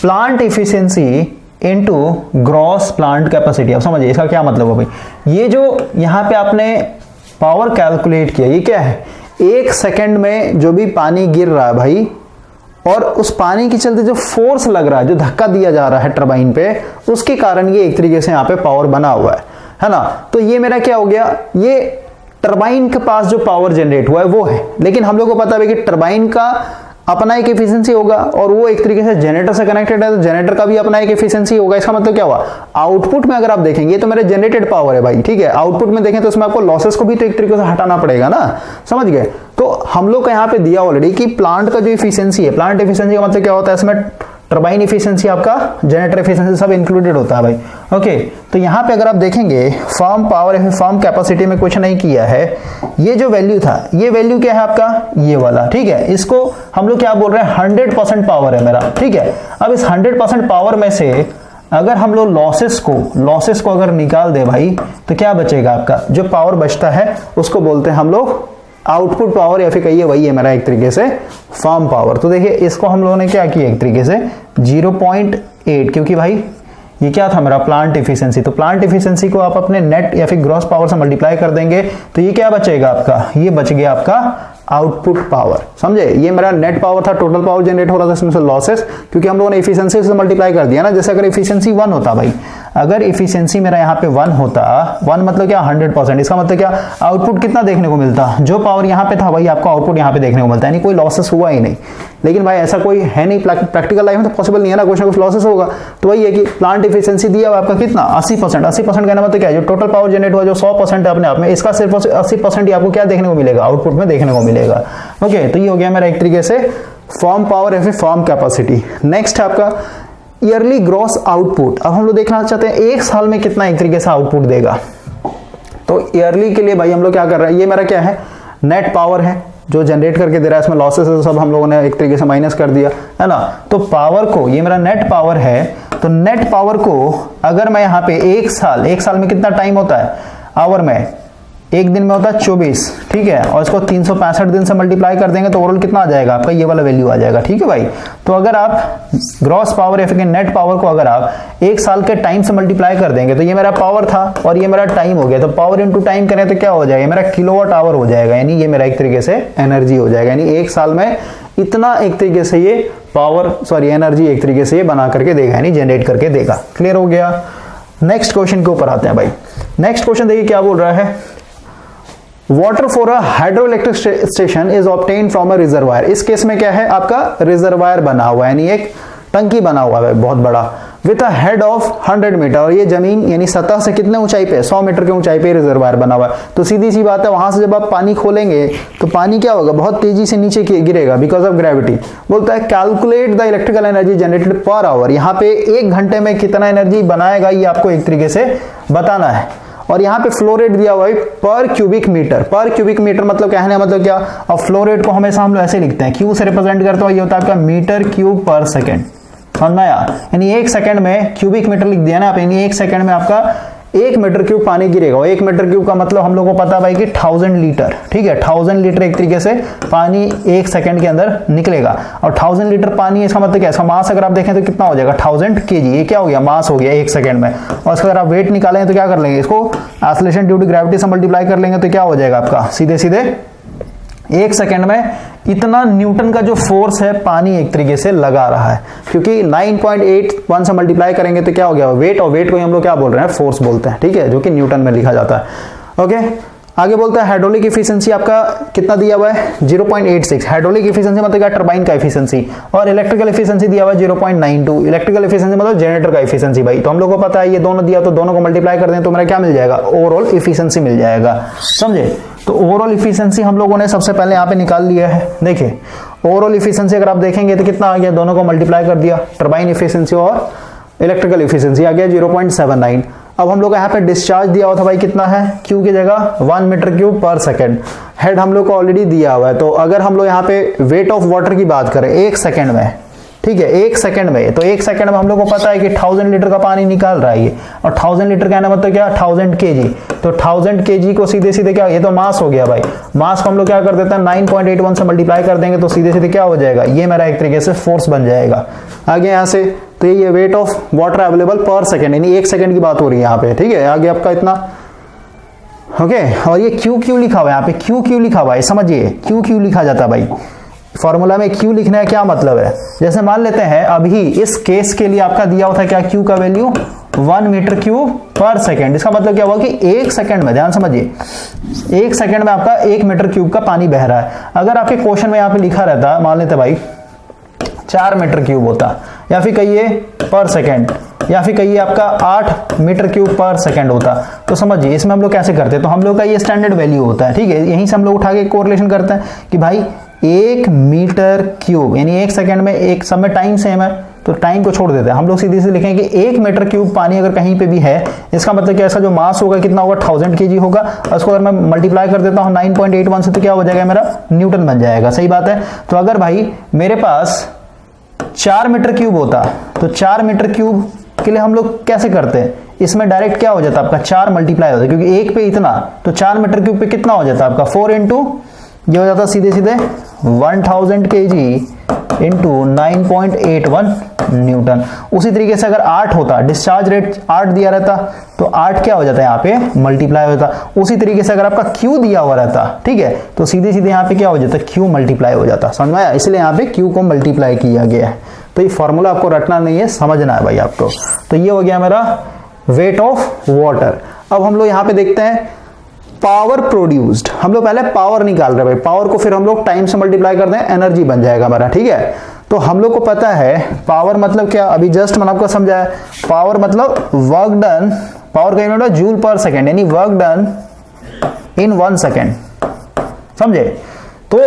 plant efficiency into gross plant capacity. अब समझिए इसका क्या मतलब है भाई, ये जो यहाँ पे आपने पावर कैलकुलेट किया ये क्या है, एक सेकंड में जो भी पानी गिर रहा है भाई, और उस पानी के चलते जो फोर्स लग रहा है, जो धक्का दिया जा रहा है टरबाइन पे, उसके कारण ये एक तरीके से यहाँ पे पावर बना हुआ है ना। तो ये मेरा क्या हो गया, ये टरबाइन के पास जो पावर जनरेट हुआ है वो है, लेकिन हम लोग को पता है कि टरबाइन का अपना एक एफिशिएंसी होगा और वो एक तरीके से जनरेटर से कनेक्टेड है, तो जनरेटर का भी अपना एक एफिशिएंसी होगा। इसका मतलब क्या हुआ, आउटपुट में अगर आप देखेंगे तो मेरे जनरेटेड पावर है भाई, ठीक है। आउटपुट में देखें तो उसमें आपको लॉसेस को भी तो एक तरीके से हटाना पड़ेगा ना, समझ गए। तो हम लोग का यहाँ पे दिया ऑलरेडी कि प्लांट का जो एफिशिएंसी है, प्लांट एफिशिएंसी का मतलब क्या होता है, इसमें टरबाइन एफिशिएंसी, आपका जनरेटर एफिशिएंसी सब इंक्लूडेड होता है भाई। ओके, तो यहाँ पे अगर आप देखेंगे फर्म पावर या फर्म कैपेसिटी में कुछ नहीं किया है, ये जो वैल्यू था, ये वैल्यू क्या है आपका, ये वाला, ठीक है। इसको हम लोग क्या बोल रहे हैं, 100% पावर है मेरा, ठीक है। अब इस 100% पावर में से अगर हम लोग लॉसेस को अगर निकाल दे भाई, तो क्या बचेगा आपका, जो पावर बचता है उसको बोलते हैं हम लोग आउटपुट पावर, या फिर कहिए वही है मेरा एक तरीके से फर्म पावर। तो देखिए इसको हम लोगों ने क्या किया, एक तरीके से 0.8, क्योंकि भाई ये क्या था मेरा प्लांट एफिशिएंसी, तो प्लांट एफिशिएंसी को आप अपने नेट या फिर ग्रॉस पावर से मल्टीप्लाई कर देंगे तो ये क्या बचेगा आपका, ये बच गया आपका आउटपुट पावर, समझे। ये मेरा नेट पावर था, टोटल पावर जनरेट हो रहा था, इसमें से लॉसेस, क्योंकि हम लोगों ने एफिशिएंसी से मल्टीप्लाई कर दिया ना। जैसे अगर एफिशिएंसी 1 होता भाई, अगर एफिशिएंसी मेरा यहाँ पे 1 होता, 1 मतलब क्या 100%, इसका मतलब क्या आउटपुट कितना देखने को मिलता, जो पावर यहाँ पे था वही आपको आउटपुट यहाँ पे देखने को मिलता है, यानी कोई लॉसेस हुआ ही नहीं। लेकिन भाई ऐसा कोई है नहीं, प्रैक्टिकल लाइफ में तो पॉसिबल नहीं है ना, कुछ ना कुछ लॉसेस होगा। तो वही है कि प्लांट एफिशिएंसी दिया हुआ आपका कितना 80%, 80% कहना मतलब क्या है, जो टोटल पावर जनरेट हुआ जो 100% है अपने आप में, इसका सिर्फ 80% ही आपको क्या देखने को मिलेगा, आउटपुट में देखने को मिलेगा। ओके, तो ये हो गया मेरा एक तरीके से फर्म पावर या फिर फर्म कैपेसिटी। नेक्स्ट है आपका ईयरली ग्रॉस आउटपुट। अब हम लोग देखना चाहते हैं एक साल में कितना एक तरीके से आउटपुट देगा। तो ईयरली के लिए भाई हम लोग क्या कर रहे हैं, ये मेरा क्या है, नेट पावर है जो जनरेट करके दे रहा है, इसमें लॉसेस है सब हम लोगों ने एक तरीके से माइनस कर दिया, है ना। तो पावर को, ये मेरा नेट पावर है, तो नेट पावर को अगर मैं यहाँ पे एक साल में कितना टाइम होता है, आवर में, एक दिन में होता है 24, ठीक है, और इसको 365 दिन से मल्टीप्लाई कर देंगे तो ओवरऑल कितना आ जाएगा आपका, ये वाला वैल्यू आ जाएगा, ठीक है भाई। तो अगर आप ग्रॉस पावर या फिर नेट पावर को अगर आप एक साल के टाइम से मल्टीप्लाई कर देंगे तो ये मेरा पावर था और ये मेरा टाइम हो गया, तो पावर इनटू टाइम करें तो क्या हो जाएगा, मेरा किलोवाट आवर हो जाएगा, यानी ये मेरा एक तरीके से एनर्जी हो जाएगा। यानी एक साल में इतना एक तरीके से ये एनर्जी एक तरीके से ये बना करके देगा, यानी जनरेट करके देगा। क्लियर हो गया। नेक्स्ट क्वेश्चन के ऊपर आते हैं भाई। नेक्स्ट क्वेश्चन देखिए क्या बोल रहा है, water for a hydroelectric station is obtain from a reservoir. इस केस में क्या है, आपका रिजर्वायर बना हुआ है, यानी एक टंकी बना हुआ है बहुत बड़ा, with a head of 100 metre, और ये जमीन यानी सतह से कितने ऊंचाई पे, 100 मीटर की ऊंचाई पे रिजर्वायर बना हुआ है। तो सीधी सी बात है, वहां से जब आप पानी खोलेंगे तो पानी क्या होगा, बहुत तेजी से नीचे गिरेगा बिकॉज ऑफ ग्रेविटी। बोलता है calculate the electrical energy generated per hour. यहाँ पे 1 घंटे में कितना एनर्जी बनाएगा ये आपको एक तरीके से बताना है। और यहाँ पे फ्लो रेट दिया हुआ है पर क्यूबिक मीटर। पर क्यूबिक मीटर मतलब कहने मतलब क्या, अब फ्लो रेट को हमेशा हम लोग ऐसे लिखते हैं, क्यू से रिप्रेजेंट करते हुए ये होता है आपका मीटर क्यूब पर सेकेंड, समझ में आया। यानी 1 सेकंड में क्यूबिक मीटर लिख दिया ना आप, यानी 1 सेकंड में आपका 1 मीटर क्यूब पानी गिरेगा। 1 मीटर क्यूब का मतलब हम लोग को पता है भाई कि 1000 लीटर, ठीक है। 1000 लीटर एक तरीके से पानी 1 सेकंड के अंदर निकलेगा। और 1000 लीटर पानी इसका मतलब क्या है, इसका मास अगर आप देखें तो कितना हो जाएगा 1000 kg। ये क्या हो गया, मास हो गया 1 सेकंड में। और इसका अगर आप वेट निकालें तो क्या कर लेंगे, इसको एक्सेलरेशन ड्यू टू ग्रेविटी से मल्टीप्लाई कर लेंगे तो क्या हो जाएगा आपका, सीधे सीधे 1 सेकंड में इतना न्यूटन का जो फोर्स है पानी एक तरीके से लगा रहा है। क्योंकि 9.81 से मल्टीप्लाई करेंगे तो क्या हो गया वेट, और वेट को हम लोग क्या बोल रहे हैं, फोर्स बोलते हैं, ठीक है, जो कि न्यूटन में लिखा जाता है। ओके, आगे बोलते हैं हाइड्रोलिक इफिशिएंसी आपका कितना दिया हुआ है 0.86। हाइड्रोलिक इफिशिएंसी मतलब क्या, टरबाइन का इफिशिएंसी। और इलेक्ट्रिकल इफिशिएंसी दिया हुआ है 0.92। इलेक्ट्रिकल इफिशिएंसी मतलब जनरेटर का इफिशिएंसी। भाई तो हम लोग को पता है ये दोनों दिया, तो दोनों को मल्टीप्लाई कर दें तो मेरा क्या मिल जाएगा, ओवरऑल इफिशिएंसी मिल जाएगा, समझे। तो ओवरऑल इफिशिएंसी हम लोगों ने सबसे पहले यहाँ पे निकाल लिया है। देखिए ओवरऑल इफिशिएंसी अगर आप देखेंगे तो कितना आ गया, दोनों को मल्टीप्लाई कर दिया, टरबाइन इफिशिएंसी और इलेक्ट्रिकल इफिशिएंसी आ गया 0.79। अब हम लोग यहाँ पे डिस्चार्ज दिया हुआ था भाई कितना है, क्यू की जगह 1 मीटर क्यूब पर सेकंड। हेड हम लोग को ऑलरेडी दिया हुआ है। तो अगर हम लोग यहाँ पे वेट ऑफ वाटर की बात करें 1 सेकंड में, ठीक है, 1 सेकंड में, तो 1 सेकंड में हम लोग को पता है कि 1000 लीटर का पानी निकाल रहा है ये। और 1000 लीटर कहना मतलब क्या, 1000 kg। तो 1000 kg को सीधे सीधे क्या, ये तो मास हो गया भाई, मास को हम लोग क्या कर देते हैं 9.81 से मल्टीप्लाई कर देंगे तो सीधे सीधे क्या हो जाएगा, ये मेरा एक तरीके से फोर्स बन जाएगा। आगे यहाँ से तो ये वेट ऑफ वाटर अवेलेबल पर सेकंड, यानी 1 सेकंड की बात हो रही है यहाँ पे, ठीक है। आगे आपका इतना, ओके। और ये क्यू क्यू लिखा हुआ है यहाँ पे, क्यू क्यू लिखा हुआ है, समझिए क्यू क्यू लिखा जाता है भाई। फॉर्मूला में क्यू लिखना है, क्या मतलब है, जैसे मान लेते हैं अभी इस केस के लिए आपका दिया हुआ था क्या, क्यू का वैल्यू 1 मीटर क्यूब पर सेकंड। इसका मतलब क्या हुआ कि 1 सेकंड में, ध्यान समझिए, 1 सेकंड में आपका 1 मीटर क्यूब का पानी बह रहा है। अगर आपके क्वेश्चन में यहाँ पे लिखा रहता, मान लेते भाई 4 मीटर क्यूब होता, या फिर कहिए पर सेकंड, या फिर कहिए आपका 8 मीटर क्यूब पर सेकंड होता, तो समझिए इसमें हम लोग कैसे करते हैं, तो हम लोग का ये स्टैंडर्ड वैल्यू होता है, ठीक है। यहीं से हम लोग उठा के कोरिलेशन करते हैं कि भाई 1 मीटर क्यूब, यानी 1 सेकंड में, एक सब में टाइम सेम है तो टाइम को छोड़ देते हैं हम लोग, सीधे से लिखेंगे कि 1 मीटर क्यूब पानी अगर कहीं पे भी है, इसका मतलब क्या, इसका जो मास होगा कितना होगा 1000 kg होगा। और इसको अगर मैं मल्टीप्लाई कर देता हूँ 9.81 से तो क्या हो जाएगा, मेरा न्यूटन बन जाएगा, सही बात है। तो अगर भाई मेरे पास 4 मीटर क्यूब होता, तो 4 मीटर क्यूब के लिए हम लोग कैसे करते हैं, इसमें डायरेक्ट क्या हो जाता आपका 4 मल्टीप्लाई होता है, क्योंकि 1 पे इतना, तो 4 मीटर क्यूब पे कितना हो जाता आपका 4 इंटू, ये हो जाता सीधे सीधे 1000 kg इंटू 9.81 न्यूटन। उसी तरीके से अगर 8 होता, डिस्चार्ज रेट 8 दिया रहता, तो 8 क्या हो जाता है यहाँ पे मल्टीप्लाई होता। उसी तरीके से अगर आपका क्यू दिया हुआ रहता, ठीक है, तो सीधे सीधे यहाँ पे क्या हो जाता, क्यू मल्टीप्लाई हो जाता, समझ में आया। इसलिए यहाँ पे क्यू को मल्टीप्लाई किया गया है। तो ये फॉर्मूला आपको रटना नहीं है, समझना है भाई आपको। तो ये हो गया मेरा वेट ऑफ वाटर। अब हम लोग यहाँ पे देखते हैं पावर प्रोड्यूस्ड। हम लोग पहले पावर निकाल रहे हैं भाई, पावर को फिर हम लोग टाइम से मल्टीप्लाई कर दें, एनर्जी बन जाएगा हमारा, ठीक है। तो हम लोग को पता है पावर मतलब क्या, अभी जस्ट मैंने आपको समझाया, पावर मतलब वर्क डन, पावर का यूनिट है जूल पर सेकेंड, यानी वर्क डन इन 1 सेकेंड, समझे। तो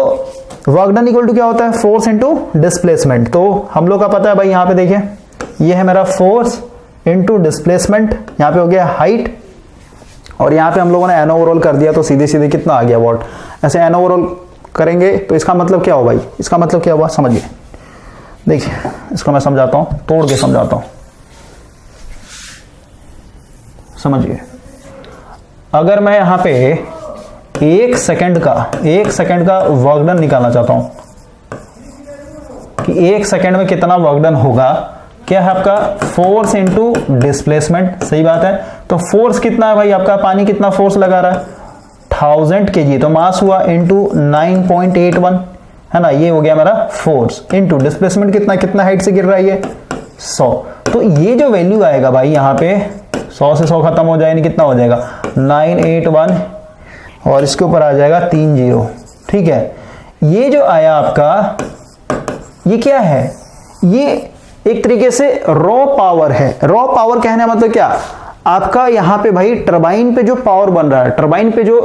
वर्क डन इक्वल टू क्या होता है, फोर्स इनटू डिस्प्लेसमेंट। तो हम लोग का पता है भाई, यहाँ पे देखिए ये है मेरा फोर्स इनटू डिस्प्लेसमेंट, यहाँ पे हो गया हाइट, और यहाँ पे हम लोगों ने एन ओवरऑल कर दिया, तो सीधे सीधे कितना आ गया वॉट। ऐसे एन ओवरऑल करेंगे तो इसका मतलब क्या हो भाई, इसका मतलब क्या हुआ समझिए। देखिए इसको मैं समझाता हूं, तोड़ के समझाता हूं, समझिए। अगर मैं यहाँ पे 1 सेकंड का वर्क डन निकालना चाहता हूं कि 1 सेकंड में कितना वर्क डन होगा, क्या है आपका फोर्स इनटू डिस्प्लेसमेंट, सही बात है। तो फोर्स कितना है भाई आपका, पानी कितना फोर्स लगा रहा है 1000 kg, तो मास हुआ इनटू 9.81, है ना, ये हो गया मेरा फोर्स इनटू डिस्प्लेसमेंट कितना हाइट से गिर रहा है ये 100। तो ये जो वैल्यू आएगा भाई यहाँ पे 100 से 100 खत्म हो जाएगा, कितना हो जाएगा 981, और इसके ऊपर आ जाएगा 3 0, ठीक है। ये जो आया आपका, ये क्या है, ये एक तरीके से रॉ पावर है। रॉ पावर कहने का मतलब क्या, आपका यहाँ पे भाई टरबाइन पे जो पावर बन रहा है, टरबाइन पे जो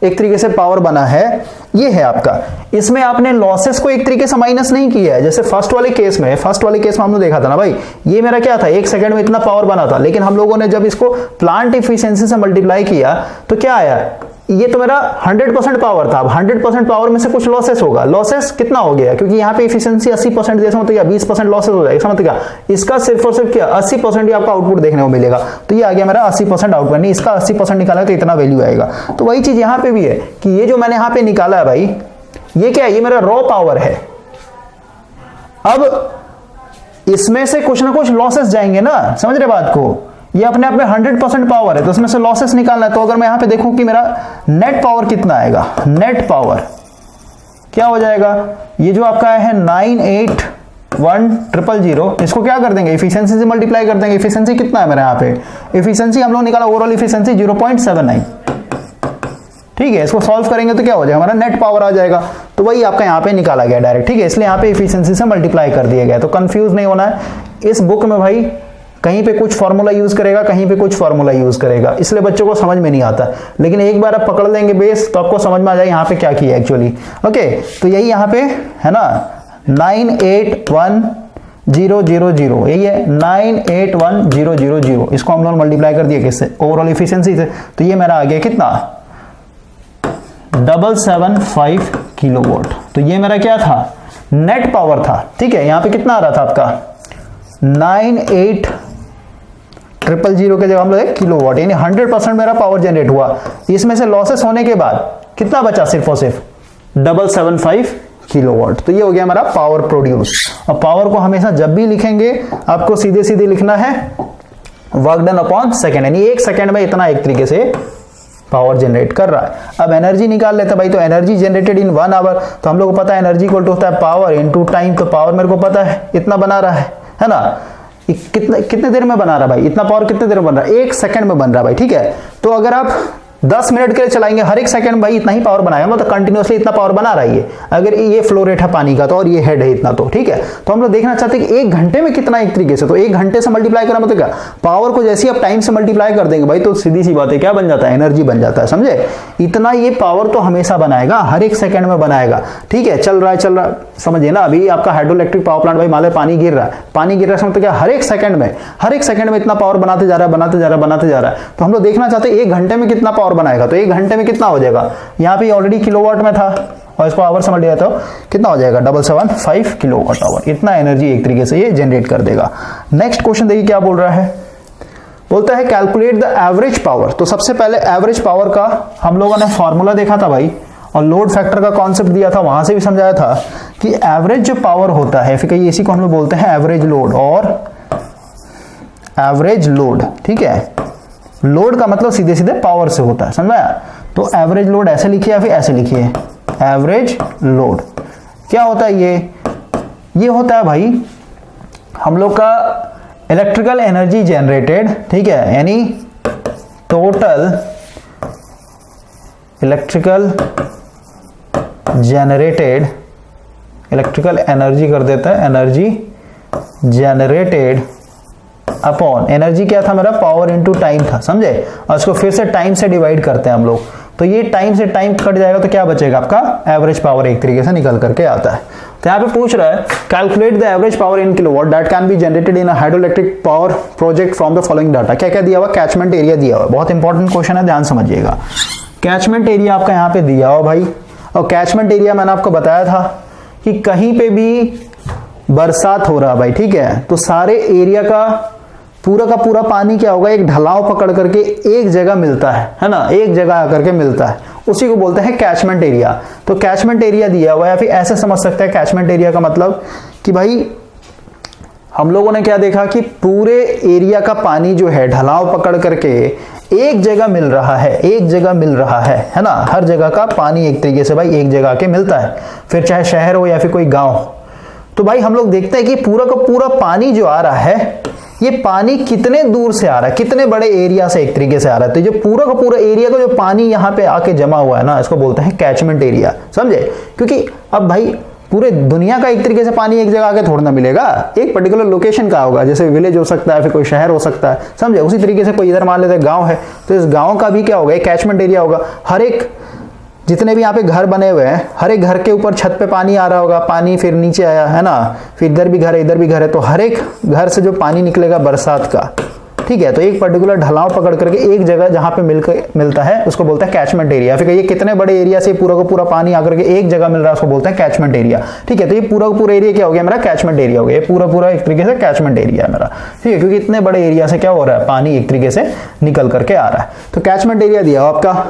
एक तरीके से पावर बना है, ये है आपका। इसमें आपने लॉसेस को एक तरीके से माइनस नहीं किया है। जैसे फर्स्ट वाले केस में हमने देखा था ना भाई, ये मेरा क्या था, 1 सेकंड में इतना पावर बना था, लेकिन हम लोगों ने जब इसको प्लांट इफिशियंसी से मल्टीप्लाई किया तो क्या आया, ये तो मेरा 100% पावर था। अब 100% पावर में से कुछ लॉसेस होगा, लॉसेस कितना हो गया, क्योंकि यहाँ पे इफिशियंसी 80% जैसा मतलब क्या 20% लॉसेस हो जाएगा, इसका मतलब क्या, इसका सिर्फ और सिर्फ क्या 80% ही आपका आउटपुट देखने को मिलेगा। तो ये आ गया मेरा 80% आउटपुट, नहीं इसका 80% निकाला तो इतना वैल्यू आएगा। तो वही चीज यहाँ पे भी है कि ये जो मैंने यहाँ पे निकाला है भाई, ये क्या है, ये मेरा रॉ पावर है। अब इसमें से कुछ ना कुछ लॉसेस जाएंगे ना, समझ रहे बात को, ये अपने आप में 100% पावर है तो उसमें से लॉसेस निकालना है। तो अगर मैं यहां पे देखूं कि मेरा नेट पावर कितना आएगा, नेट पावर क्या हो जाएगा, ये जो आपका है 981,000, इसको क्या कर देंगे, इफिशियंसी से मल्टीप्लाई कर देंगे। इफिशियंसी कितना है मेरा यहाँ पे, इफिशियंसी हम लोग निकाला ओवरऑल इफिशियंसी 0.79, ठीक है। इसको सॉल्व करेंगे तो क्या हो जाएगा, हमारा नेट पावर आ जाएगा। तो वही आपका यहाँ पे निकाला गया डायरेक्ट, ठीक है, इसलिए यहाँ पे इफिशियंसी से मल्टीप्लाई कर दिया गया। तो कंफ्यूज नहीं होना है, इस बुक में भाई कहीं पे कुछ फार्मूला यूज करेगा, कहीं पे कुछ फार्मूला यूज करेगा, इसलिए बच्चों को समझ में नहीं आता। लेकिन एक बार आप पकड़ लेंगे बेस तो आपको समझ में आ जाए यहाँ पे क्या किया एक्चुअली। ओके, तो यही यहाँ पे है ना 981,000, यही है 981,000। इसको हम लोग मल्टीप्लाई कर दिया किससे, ओवरऑल इफिशियंसी से। तो ये मेरा आ गया कितना, 775 किलोवाट। तो ये मेरा क्या था, नेट पावर था, ठीक है। यहाँ पे कितना आ रहा था आपका 98,000 के जगह हम लोग किलोवाट, यानी 100% मेरा पावर जनरेट हुआ। इसमें से लॉसेस होने के बाद कितना बचा, सिर्फ और सिर्फ 775 किलोवाट। तो ये हो गया हमारा पावर प्रोड्यूस। और पावर को हमेशा जब भी लिखेंगे आपको सीधे सीधे लिखना है वर्क डन अपॉन सेकेंड, यानी 1 सेकेंड में इतना एक तरीके से पावर जनरेट कर रहा है। अब एनर्जी निकाल लेते हैं भाई, तो एनर्जी जनरेटेड इन 1 आवर, तो हम लोग को पता है एनर्जी इक्वल टू होता है पावर इनटू टाइम। तो पावर मेरे को पता है इतना बना रहा है ना, कितने देर में बना रहा है भाई, इतना पावर कितने देर में बन रहा है, 1 सेकंड में बन रहा है भाई, ठीक है। तो अगर आप 10 मिनट के लिए चलाएंगे, हर एक सेकंड भाई इतना ही पावर बनाएगा, मतलब कंटिन्यूअसली इतना पावर बना रहा है ये। अगर ये फ्लो रेट है पानी का तो, और ये हेड है इतना, तो ठीक है। तो हम लोग देखना चाहते हैं कि 1 घंटे में कितना, एक तरीके से तो 1 घंटे से मल्टीप्लाई करना मतलब क्या, पावर को जैसे ही आप टाइम से मल्टीप्लाई कर देंगे भाई तो सीधी सी बात है क्या बन जाता है, एनर्जी बन जाता है, समझे। इतना ये पावर तो हमेशा बनाएगा, हर एक सेकंड में बनाएगा, ठीक है। चल रहा है समझिए ना। अभी आपका हाइड्रो इलेक्ट्रिक पावर प्लांट भाई मान लो पानी गिर रहा है, मतलब क्या, हर एक सेकंड में इतना पावर बनाते जा रहा है। तो हम लोग देखना चाहते हैं 1 घंटे में कितना पावर बनाएगा। तो 1 घंटे में कितना हो जाएगा, यहाँ पे ऑलरेडी किलोवाट में था और इसको आवर से मल्टीप्लाई तो कितना हो जाएगा 775 किलोवाट आवर। इतना एनर्जी एक तरीके से ये जनरेट कर देगा। नेक्स्ट क्वेश्चन देखिए क्या बोल रहा है, बोलता है कैलकुलेट द एवरेज पावर। तो सबसे पहले एवरेज पावर का हम लोगों ने फॉर्मूला देखा था भाई, और लोड फैक्टर का कॉन्सेप्ट दिया था, वहां से भी समझाया था कि एवरेज जो पावर होता है, फिर इसी को हम लोग बोलते हैं एवरेज लोड और एवरेज लोड, ठीक है। लोड का मतलब सीधे सीधे पावर से होता है, समझा। तो एवरेज लोड ऐसे लिखिए या फिर ऐसे लिखिए, एवरेज लोड क्या होता है, ये होता है भाई हम लोग का इलेक्ट्रिकल एनर्जी जनरेटेड, ठीक है, यानी total electrical generated, electrical energy कर देता है, एनर्जी जनरेटेड अपॉन, एनर्जी क्या था मेरा, पावर इनटू टाइम था, समझे। और इसको फिर से टाइम से डिवाइड करते हैं हम लोग, तो ये टाइम से टाइम कट जाएगा तो क्या बचेगा आपका, एवरेज पावर एक तरीके से निकल करके आता है। तो यहाँ पे पूछ रहा है calculate the average power in kilowatt that can be generated in a hydroelectric power project from the following data. क्या क्या दिया हुआ, कैचमेंट एरिया दिया हुआ, बहुत इंपॉर्टेंट क्वेश्चन है, ध्यान समझिएगा। कैचमेंट एरिया आपका यहाँ पे दिया हुआ भाई, और कैचमेंट एरिया मैंने आपको बताया था कि कहीं पे भी बरसात हो रहा है भाई, ठीक है, तो सारे एरिया का पूरा पानी क्या होगा, एक ढलाव पकड़ करके एक जगह मिलता है ना, एक जगह आकर के मिलता है, उसी को बोलते हैं कैचमेंट एरिया। तो कैचमेंट एरिया दिया हुआ है, या फिर ऐसे समझ सकते हैं कैचमेंट एरिया का मतलब कि भाई हम लोगों ने क्या देखा कि पूरे एरिया का पानी जो है ढलाव पकड़ करके एक जगह मिल रहा है, एक जगह मिल रहा है ना। हर जगह का पानी एक तरीके से भाई एक जगह के मिलता है, फिर चाहे शहर हो या फिर कोई गांव हो। तो भाई हम लोग देखते हैं कि पूरा का पूरा पानी जो आ रहा है, ये पानी कितने दूर से आ रहा है, कितने बड़े एरिया से एक तरीके से आ रहा है। तो जो पूरा का पूरा एरिया का जो पानी यहाँ पे आके जमा हुआ है ना, इसको बोलते हैं कैचमेंट एरिया, समझे। क्योंकि अब भाई पूरे दुनिया का एक तरीके से पानी एक जगह आके थोड़ा ना मिलेगा, एक पर्टिकुलर लोकेशन का होगा, जैसे विलेज हो सकता है, फिर कोई शहर हो सकता है, समझे। उसी तरीके से कोई इधर मान लेते हैं गांव है, तो इस गांव का भी क्या होगा, एक कैचमेंट एरिया होगा। हर एक जितने भी यहाँ पे घर बने हुए हैं, हर एक घर के ऊपर छत पे पानी आ रहा होगा, पानी फिर नीचे आया है ना, फिर इधर भी घर है इधर भी घर है, तो हर एक घर से जो पानी निकलेगा बरसात का, ठीक है, तो एक पर्टिकुलर ढलाव पकड़ करके एक जगह जहां पे मिलता है उसको बोलते हैं कैचमेंट एरिया। फिर ये कितने बड़े एरिया से पूरा का पूरा पानी आकर के एक जगह मिल रहा है उसको बोलते हैं कैचमेंट एरिया। ठीक है, तो ये पूरा का पूरा एरिया क्या हो गया मेरा, कैचमेंट एरिया हो गया। ये पूरा एक तरीके से कैचमेंट एरिया है मेरा, ठीक है, क्योंकि इतने बड़े एरिया से क्या हो रहा है, पानी एक तरीके से निकल करके आ रहा है। तो कैचमेंट एरिया दिया हुआ आपका,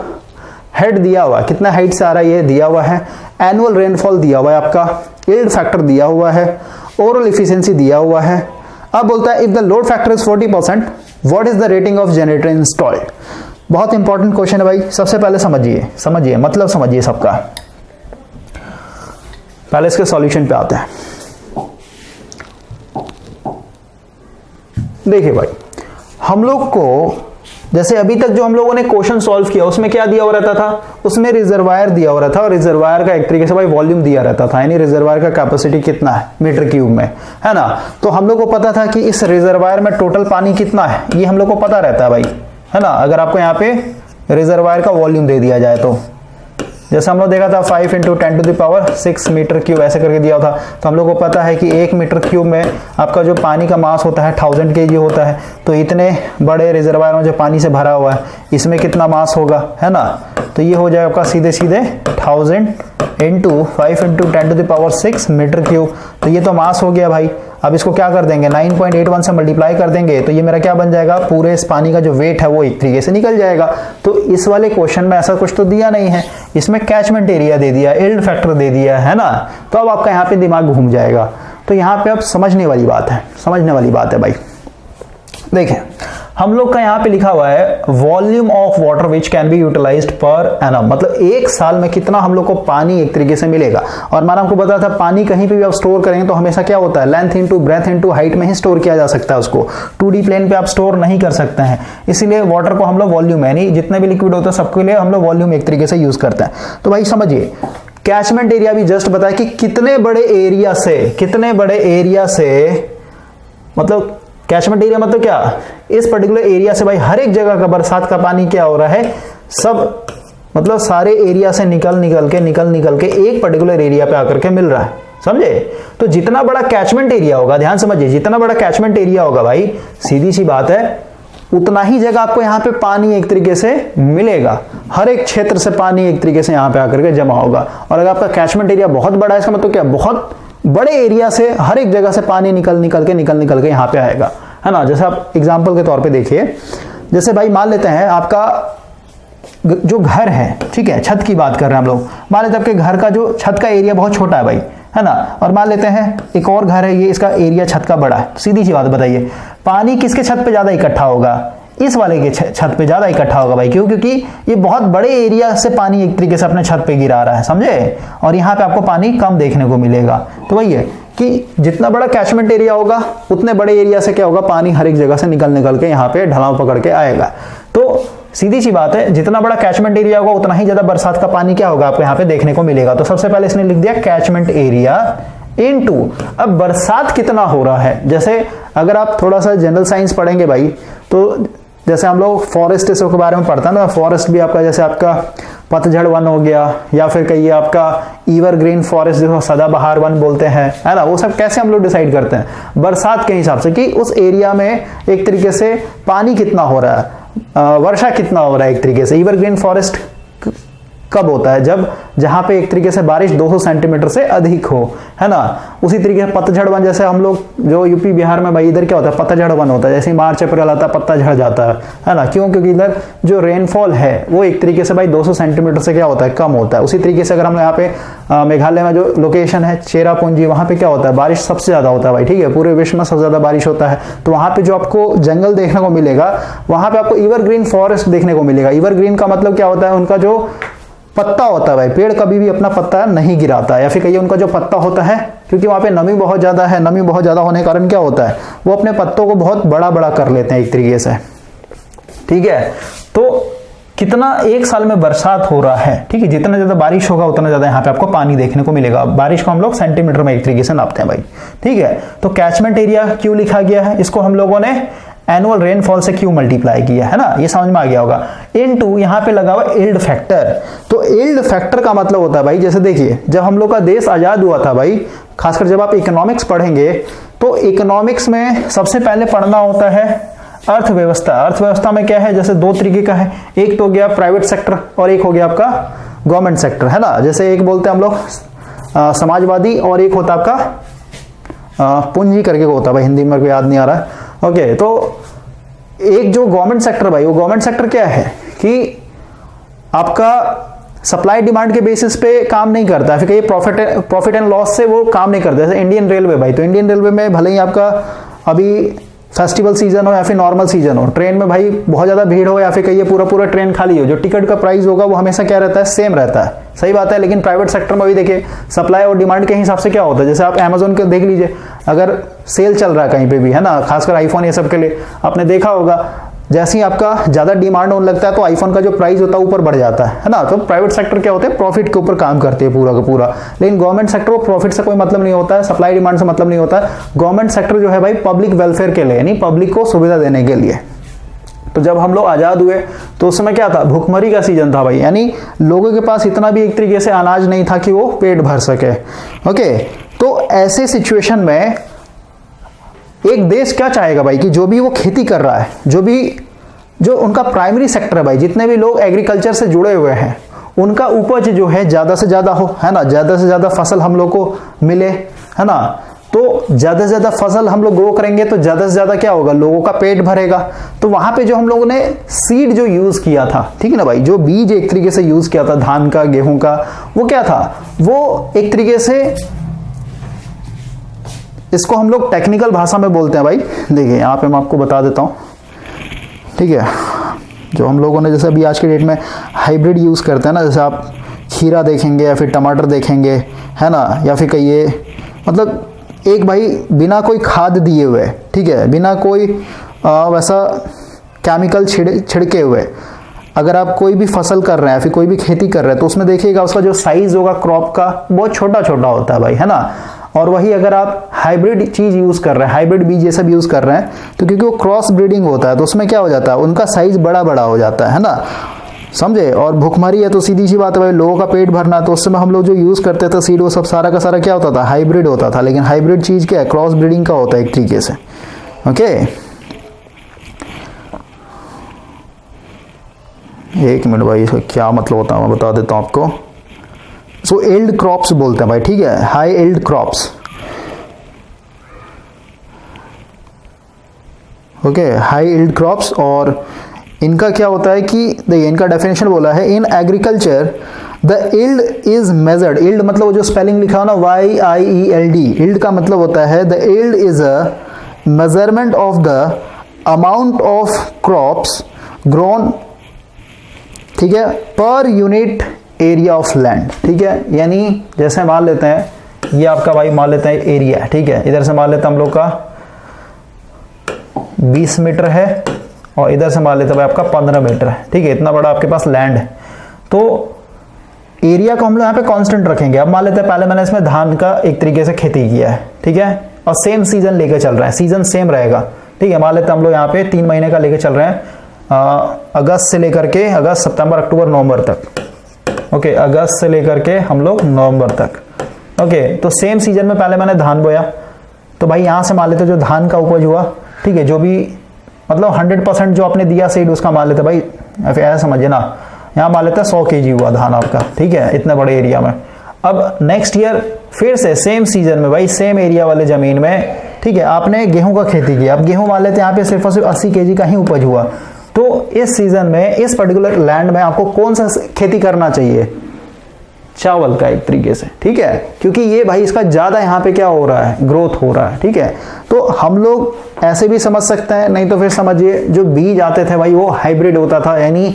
हेड दिया हुआ, कितना हाइट से आ रहा है ये दिया हुआ है, एनुअल रेनफॉल दिया हुआ है आपका, यील्ड फैक्टर दिया हुआ है, ओवरऑल एफिशिएंसी दिया हुआ है। अब बोलता है if the load factor is 40% what is the rating of generator installed. बहुत इंपॉर्टेंट क्वेश्चन है भाई, सबसे पहले समझिए मतलब समझिए सबका, पहले इसके सॉल्यूशन पे आते हैं। देखिए भाई, हम लोग को जैसे अभी तक जो हम लोगों ने क्वेश्चन सॉल्व किया उसमें क्या दिया हुआ रहता था, उसमें रिजर्वायर दिया हुआ रहता था और रिजर्वायर का एक तरीके से भाई वॉल्यूम दिया रहता था, यानी रिजर्वायर का कैपेसिटी कितना है मीटर क्यूब में, है ना। तो हम लोग को पता था कि इस रिजर्वायर में टोटल पानी कितना है, ये हम लोग को पता रहता है भाई, है ना। अगर आपको यहाँ पे रिजर्वायर का वॉल्यूम दे दिया जाए तो जैसे हम लोग देखा था 5 × 10⁶ मीटर क्यूब ऐसे करके दिया था, तो हम लोग को पता है कि 1 मीटर क्यूब में आपका जो पानी का मास होता है 1000 kg होता है। तो इतने बड़े रिजर्वायर में जो पानी से भरा हुआ है इसमें कितना मास होगा, है ना। तो ये हो जाएगा आपका सीधे 1000 × 5 × 10⁶ मीटर क्यूब। तो ये तो मास हो गया भाई। अब इसको क्या कर देंगे, 9.81 से मल्टीप्लाई कर देंगे तो ये मेरा क्या बन जाएगा, पूरे इस पानी का जो वेट है वो एक तरीके से निकल जाएगा। तो इस वाले क्वेश्चन में ऐसा कुछ तो दिया नहीं है, इसमें कैचमेंट एरिया दे दिया, यील्ड फैक्टर दे दिया, है ना। तो अब आपका यहाँ पे दिमाग घूम जाएगा। तो यहाँ पे अब समझने वाली बात है भाई। देखें, हम लोग का यहाँ पे लिखा हुआ है volume of water which can be utilised per annum, मतलब एक साल में कितना हम लोग को पानी एक तरीके से मिलेगा। और मैंने आपको बताया था पानी कहीं पे भी आप स्टोर करेंगे तो हमेशा क्या होता है, length into breadth into height में ही स्टोर किया जा सकता है उसको, 2D प्लेन पे आप स्टोर नहीं कर सकते हैं। इसीलिए वाटर को हम लोग वॉल्यूम, यानी जितने भी लिक्विड होता है सबके लिए हम लोग वॉल्यूम एक तरीके से यूज करते हैं। तो भाई समझिए, कैचमेंट एरिया भी जस्ट बताया कि कितने बड़े एरिया से मतलब कैचमेंट एरिया मतलब क्या, इस पर्टिकुलर एरिया से भाई हर एक जगह का बरसात का पानी क्या हो रहा है, सब मतलब सारे एरिया से निकल के एक पर्टिकुलर एरिया पे आकर के मिल रहा है, समझे। तो जितना बड़ा कैचमेंट एरिया होगा, ध्यान समझिए, जितना बड़ा कैचमेंट एरिया होगा भाई, सीधी सी बात है, उतना ही जगह आपको यहाँ पे पानी एक तरीके से मिलेगा। हर एक क्षेत्र से पानी एक तरीके से यहाँ पे आकर के जमा होगा। और अगर आपका कैचमेंट एरिया बहुत बड़ा है, इसका मतलब क्या, बहुत बड़े एरिया से हर एक जगह से पानी निकल के यहाँ पे आएगा, है ना। जैसे आप एग्जांपल के तौर पे देखिए, जैसे भाई मान लेते हैं आपका जो घर है, ठीक है, छत की बात कर रहे हैं हम लोग, मान लेते हैं आपके घर का जो छत का एरिया बहुत छोटा है भाई, है ना। और मान लेते हैं एक और घर है, ये इसका एरिया छत का बड़ा है। सीधी सी बात बताइए, पानी किसके छत पे ज्यादा इकट्ठा होगा, इस वाले के छत पे ज्यादा इकट्ठा होगा भाई। क्यों, क्योंकि ये बहुत बड़े एरिया से पानी एक तरीके से अपने छत पे गिरा रहा है, समझे। और यहाँ पे आपको पानी कम देखने को मिलेगा। तो वही है कि जितना बड़ा कैचमेंट एरिया होगा उतने बड़े एरिया से क्या होगा, पानी हर एक जगह से निकल के यहाँ पे ढलाव पकड़ के आएगा। तो सीधी सी बात है, जितना बड़ा कैचमेंट एरिया होगा उतना ही ज्यादा बरसात का पानी क्या होगा, आपको यहाँ पे देखने को मिलेगा। तो सबसे पहले इसने लिख दिया कैचमेंट एरिया इनटू, अब बरसात कितना हो रहा है। जैसे अगर आप थोड़ा सा जनरल साइंस पढ़ेंगे भाई, तो जैसे हम लोग फॉरेस्ट के बारे में पढ़ते हैं ना, फॉरेस्ट भी आपका जैसे आपका पतझड़ वन हो गया, या फिर कहिए आपका एवरग्रीन फॉरेस्ट जिसको सदाबहार वन बोलते हैं, है ना। वो सब कैसे हम लोग डिसाइड करते हैं, बरसात के हिसाब से, कि उस एरिया में एक तरीके से पानी कितना हो रहा है, वर्षा कितना हो रहा है। एक तरीके से एवरग्रीन फॉरेस्ट कब होता है, जब जहां पे एक तरीके से बारिश 200 सेंटीमीटर से अधिक हो, है ना। उसी तरीके से पतझड़ वन, जैसे हम लोग जो यूपी बिहार में भाई इधर क्या होता है, पतझड़ वन होता है। जैसे मार्च अप्रैल आता है पत्ता झड़ जाता है ना। क्यों, क्योंकि इधर जो रेनफॉल है वो एक तरीके से भाई 200 सेंटीमीटर से क्या होता है, कम होता है। उसी तरीके से अगर हम यहाँ पे मेघालय में जो लोकेशन है चेरापूंजी, वहां पे क्या होता है, बारिश सबसे ज्यादा होता है भाई, ठीक है, पूरे विश्व में सबसे ज्यादा बारिश होता है। तो वहां पे जो आपको जंगल देखने को मिलेगा, वहां पे आपको एवरग्रीन फॉरेस्ट देखने को मिलेगा। एवरग्रीन का मतलब क्या होता है, उनका जो पत्ता होता है भाई, पेड़ कभी भी अपना पत्ता नहीं गिराता, या फिर कहिए उनका जो पत्ता होता है, क्योंकि वहां पे नमी बहुत ज्यादा है, नमी बहुत ज्यादा होने के कारण क्या होता है, वो अपने पत्तों को बहुत बड़ा बड़ा कर लेते हैं एक तरीके से, ठीक है। तो कितना एक साल में बरसात हो रहा है, ठीक है, जितना ज्यादा बारिश होगा उतना ज्यादा यहाँ पे आपको पानी देखने को मिलेगा। बारिश को हम लोग सेंटीमीटर में एक तरीके से नापते हैं भाई, ठीक है। तो कैचमेंट एरिया क्यों लिखा गया है, इसको हम लोगों ने एनुअल रेनफॉल से क्यू मल्टीप्लाई किया है ना, ये समझ में आ गया होगा। इनटू यहाँ पे लगा हुआ यील्ड फैक्टर। तो यील्ड फैक्टर का मतलब होता है भाई, जैसे देखिए जब हम लोग का देश आजाद हुआ था भाई, खासकर जब आप इकोनॉमिक्स पढ़ेंगे तो इकोनॉमिक्स में सबसे पहले पढ़ना होता है अर्थव्यवस्था। अर्थव्यवस्था में क्या है, जैसे दो तरीके का है, एक तो हो गया प्राइवेट सेक्टर और एक हो गया आपका गवर्नमेंट सेक्टर, है ना। जैसे एक बोलते हैं हम लोग समाजवादी और एक होता आपका पूंजी करके होता है भाई, हिंदी में मेरे को याद नहीं आ रहा है। ओके, तो एक जो गवर्नमेंट सेक्टर भाई, वो गवर्नमेंट सेक्टर क्या है कि आपका सप्लाई डिमांड के बेसिस पे काम नहीं करता है, फिर कहीं प्रॉफिट एंड लॉस से वो काम नहीं करता। जैसे इंडियन रेलवे भाई, तो इंडियन रेलवे में भले ही आपका अभी फेस्टिवल सीजन हो या फिर नॉर्मल सीजन हो, ट्रेन में भाई बहुत ज्यादा भीड़ हो या फिर कहीं पूरा ट्रेन खाली हो, जो टिकट का प्राइस होगा वो हमेशा क्या रहता है, सेम रहता है। सही बात है, लेकिन प्राइवेट सेक्टर में भी देखिए सप्लाई और डिमांड के हिसाब से क्या होता है। जैसे आप अमेजोन के देख लीजिए, अगर सेल चल रहा है कहीं पे भी, है ना, खासकर आईफोन ये सब के लिए आपने देखा होगा, जैसे ही आपका ज्यादा डिमांड होने लगता है तो आईफोन का जो प्राइस होता है ऊपर बढ़ जाता है ना। तो प्राइवेट सेक्टर क्या होते हैं, प्रॉफिट के ऊपर काम करते हैं पूरा का पूरा। लेकिन गवर्नमेंट सेक्टर को प्रॉफिट से कोई मतलब नहीं होता है, सप्लाई डिमांड से मतलब नहीं होता है। गवर्नमेंट सेक्टर जो है भाई पब्लिक वेलफेयर के लिए, यानी पब्लिक को सुविधा देने के लिए। तो जब हम लोग आजाद हुए तो उस समय क्या था, भूखमरी का सीजन था भाई, यानी लोगों के पास इतना भी एक तरीके से अनाज नहीं था कि वो पेट भर सके। ओके, तो ऐसे सिचुएशन में एक देश क्या चाहेगा भाई कि जो भी वो खेती कर रहा है, जो उनका प्राइमरी सेक्टर है भाई, जितने भी लोग एग्रीकल्चर से जुड़े हुए हैं, उनका उपज जो है ज्यादा से ज्यादा हो, है ना, ज्यादा से ज्यादा फसल हम लोग को मिले, है ना। तो ज्यादा से ज्यादा फसल हम लोग ग्रो करेंगे तो ज्यादा से ज्यादा क्या होगा, लोगों का पेट भरेगा। तो वहां पे जो हम लोगों ने सीड जो यूज किया था, ठीक है ना भाई, जो बीज एक तरीके से यूज किया था धान का, गेहूं का, वो क्या था, वो एक तरीके से, इसको हम लोग टेक्निकल भाषा में बोलते हैं भाई। देखिए यहाँ पे मैं आपको बता देता हूँ, ठीक है। जो हम लोगों ने जैसे अभी आज के डेट में हाइब्रिड यूज करते हैं ना, जैसे आप खीरा देखेंगे या फिर टमाटर देखेंगे, है ना, या फिर कहिए मतलब एक भाई बिना कोई खाद दिए हुए, ठीक है, बिना कोई वैसा केमिकल छिड़के हुए अगर आप कोई भी फसल कर रहे हैं फिर कोई भी खेती कर रहे हैं तो उसमें देखिएगा उसका जो साइज होगा क्रॉप का बहुत छोटा छोटा होता है भाई, है ना। और वही अगर आप हाइब्रिड चीज यूज कर रहे हैं, हाइब्रिड बीज ये सब यूज कर रहे हैं, तो क्योंकि वो क्रॉस ब्रीडिंग होता है तो उसमें क्या हो जाता है, उनका साइज बड़ा बड़ा हो जाता है ना, समझे। और भूखमरी है तो सीधी सी बात है भाई, लोगों का पेट भरना, तो उस समय हम लोग जो यूज करते थे सीड, वो सब सारा का सारा क्या होता था, हाइब्रिड होता था। लेकिन हाइब्रिड चीज क्या है, क्रॉस ब्रीडिंग का होता है एक तरीके से। ओके, एक मिनट भाई, इसका क्या मतलब होता है मैं बता देता हूं आपको। सो यील्ड क्रॉप्स बोलते हैं भाई, ठीक है, high yield crops. Okay, high yield crops. और इनका क्या होता है कि देखिए इनका डेफिनेशन बोला है, in agriculture the yield is measured. Yield मतलब जो स्पेलिंग लिखा हो ना, YIELD, यील्ड का मतलब होता है the yield is a measurement of the amount of crops grown, ठीक है, per unit area of land, ठीक है। यानी जैसे मान लेते हैं ये आपका भाई मान लेते हैं एरिया, ठीक है, इधर से मान लेते हैं हम लोग का 20 मीटर है और इधर से मान लेते हैं भाई आपका 15 मीटर है, ठीक है, इतना बड़ा आपके पास लैंड है। तो एरिया को हम लोग यहाँ पे कांस्टेंट रखेंगे। अब मान लेते हैं पहले मैंने इसमें धान का एक तरीके से खेती किया है, ठीक है, और सेम सीजन लेके चल रहा है, सीजन सेम रहेगा, ठीक है। मान लेते हैं हम लोग यहाँ पे 3 महीने का लेके चल रहे हैं, अगस्त से लेकर के अगस्त, सितंबर, अक्टूबर, नवंबर तक। ओके, अगस्त से लेकर के हम लोग नवंबर तक। ओके, तो सेम सीजन में पहले मैंने धान बोया, तो भाई यहां से मान लेते जो धान का उपज हुआ, ठीक है, जो भी मतलब 100% जो आपने दिया सीड उसका मान लेते भाई, ऐसा समझिए ना, यहाँ मान लेते 100 kg हुआ धान आपका, ठीक है, इतने बड़े एरिया में। अब नेक्स्ट ईयर फिर से सेम सीजन में भाई सेम एरिया वाले जमीन में, ठीक है, आपने गेहूं का खेती किया। अब गेहूं मान लेते हैं यहाँ पे सिर्फ और सिर्फ 80 kg का ही उपज हुआ। तो इस सीजन में इस पर्टिकुलर लैंड में आपको कौन सा खेती करना चाहिए, चावल का एक तरीके से, ठीक है, क्योंकि ये भाई इसका ज्यादा यहाँ पे क्या हो रहा है, ग्रोथ हो रहा है, ठीक है। तो हम लोग ऐसे भी समझ सकते हैं, नहीं तो फिर समझिए जो बीज आते थे भाई वो हाइब्रिड होता था, यानी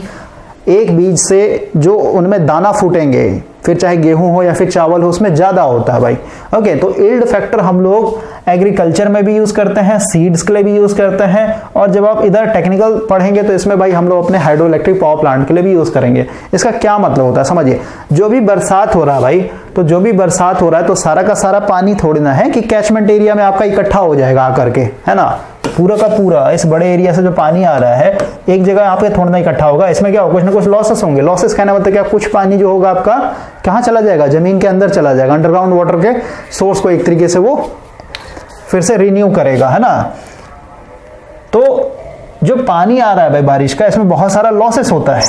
एक बीज से जो उनमें दाना फूटेंगे, फिर चाहे गेहूं हो या फिर चावल हो, उसमें ज्यादा होता है भाई। ओके, तो यील्ड फैक्टर हम लोग एग्रीकल्चर में भी यूज करते हैं, सीड्स के लिए भी यूज करते हैं, और जब आप इधर टेक्निकल पढ़ेंगे तो इसमें भाई हम लोग अपने हाइड्रो इलेक्ट्रिक पावर प्लांट के लिए भी यूज करेंगे। इसका क्या मतलब होता है समझिए, जो भी बरसात हो रहा है भाई, तो जो भी बरसात हो रहा है तो सारा का सारा पानी थोड़ी ना है कि कैचमेंट एरिया में आपका इकट्ठा हो जाएगा आकर के, है ना। पूरा का पूरा इस बड़े एरिया से जो पानी आ रहा है एक जगह यहाँ पे थोड़ा ना इकट्ठा होगा, इसमें क्या होगा, कुछ ना कुछ लॉसेस होंगे। लॉसेस कहना मतलब क्या, कुछ पानी जो होगा आपका कहाँ चला जाएगा, जमीन के अंदर चला जाएगा, अंडरग्राउंड वाटर के सोर्स को एक तरीके से वो फिर से रिन्यू करेगा, है ना। तो जो पानी आ रहा है भाई बारिश का, इसमें बहुत सारा लॉसेस होता है।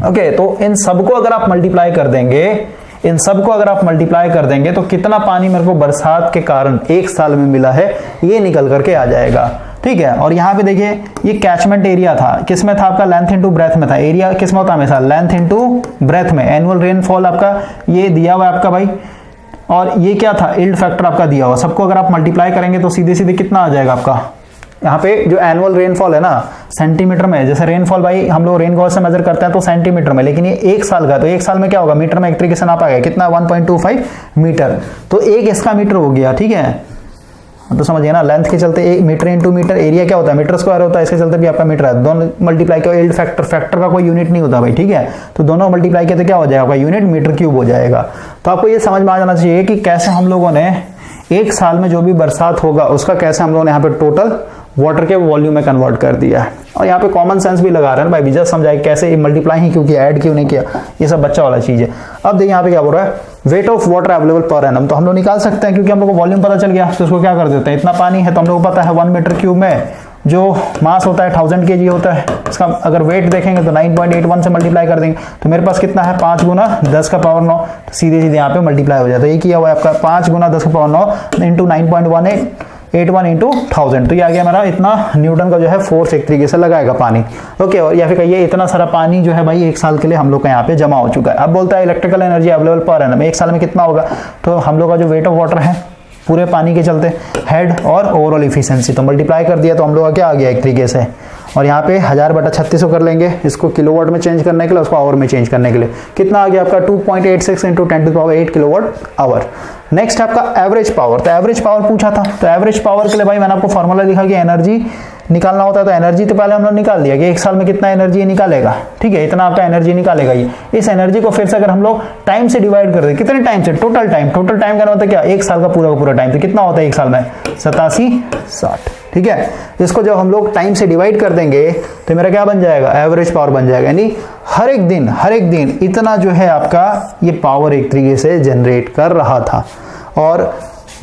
ओके, तो इन सबको अगर आप मल्टीप्लाई कर देंगे, इन सबको अगर आप मल्टीप्लाई कर देंगे तो कितना पानी मेरे को बरसात के कारण एक साल में मिला है ये निकल करके आ जाएगा, ठीक है। और यहाँ पे देखिए ये कैचमेंट एरिया था, किसमें था आपका, लेंथ इनटू ब्रेथ में था। एरिया किसमें होता है हमेशा, लेंथ इनटू ब्रेथ में। एनुअल रेनफॉल आपका ये दिया हुआ है आपका भाई, और ये क्या था, यील्ड फैक्टर आपका दिया हुआ। सबको अगर आप मल्टीप्लाई करेंगे तो सीधे सीधे कितना आ जाएगा आपका, यहाँ पे जो एनुअल रेनफॉल है ना सेंटीमीटर में, जैसे रेनफॉल भाई हम लोग रेन गॉज से मेजर करते हैं तो सेंटीमीटर में, लेकिन ये एक साल का, तो एक साल में क्या होगा, मीटर में एक तरीके से नापा गया, कितना 1.25 मीटर, तो एक इसका मीटर हो गया, ठीक है। तो समझिए ना, लेंथ के चलते एक मीटर इंटू मीटर, एरिया क्या होता है, मीटर स्क्वायर होता है, इसके चलते भी आपका मीटर है। दोनों मल्टीप्लाई किया, यील्ड फैक्टर, फैक्टर का कोई यूनिट नहीं होता भाई, ठीक है। तो दोनों मल्टीप्लाई किया तो क्या हो जाएगा आपका, यूनिट मीटर क्यूब हो जाएगा। तो आपको ये समझ में आ जाना चाहिए कि कैसे हम लोगों ने एक साल में जो भी बरसात होगा उसका कैसे हम लोगों ने यहाँ पे टोटल वाटर के वॉल्यूम में कन्वर्ट कर दिया है। और यहाँ पे कॉमन सेंस भी लगा रहे हैं भाई, जस्ट समझाए कैसे मल्टीप्लाई ही क्योंकि ऐड क्यों नहीं किया, ये सब बच्चा वाला चीज है। अब देखिए यहाँ पे क्या बोल रहा है, wait of water available per annum, तो हम लोग निकाल सकते हैं क्योंकि हम लोग को वॉल्यूम पता चल गया, तो उसको क्या कर देते हैं, इतना पानी है तो हम लोग को पता है 1 मीटर क्यूब में जो मास होता है 1000 kg होता है, इसका अगर वेट देखेंगे तो 9.81 से मल्टीप्लाई कर देंगे तो मेरे पास कितना है, 5 गुना 10 का पावर 9, तो सीधे सीधे यहाँ पे मल्टीप्लाई हो जाता है। ये किया हुआ है आपका 5 गुना 10 का पावर 9 इंटू 9.81 इंटू 1000, तो ये आ गया मेरा इतना न्यूटन का जो है फोर्स एक तरीके से लगाएगा पानी। ओके, और या फिर कहिए इतना सारा पानी जो है भाई एक साल के लिए हम लोग का यहाँ पे जमा हो चुका है। अब बोलता है electrical energy available per annum, एक साल में कितना होगा, तो हम लोग का जो वेट ऑफ वाटर है पूरे पानी के चलते हेड और ओवरऑल इफिशिएंसी, तो मल्टीप्लाई कर दिया तो हम लोग का क्या आ गया एक तरीके से, और यहाँ पे 1000/3600 कर लेंगे, इसको किलोवाट में चेंज करने के लिए, उसको आवर में चेंज करने के लिए कितना आ गया आपका 2.86 इंटू 10⁸ किलोवाट आवर। नेक्स्ट आपका एवरेज पावर, तो एवरेज पावर पूछा था, तो एवरेज पावर के लिए भाई मैंने आपको फॉर्मूला लिखा कि एनर्जी निकालना होता है, तो एनर्जी तो पहले हम लोग निकाल दिया कि एक साल में कितना एनर्जी निकालेगा, ठीक है, इतना आपका एनर्जी निकालेगा ये। इस एनर्जी को फिर से अगर हम लोग टाइम से डिवाइड कर दें, कितने टाइम से, टोटल टाइम का मतलब क्या, एक साल का पूरा टाइम, तो कितना होता है एक साल में 87-60, ठीक है। इसको जब हम लोग टाइम से डिवाइड कर देंगे तो मेरा क्या बन जाएगा, एवरेज पावर बन जाएगा, यानी हर एक दिन इतना जो है आपका ये पावर एक तरीके से जनरेट कर रहा था। और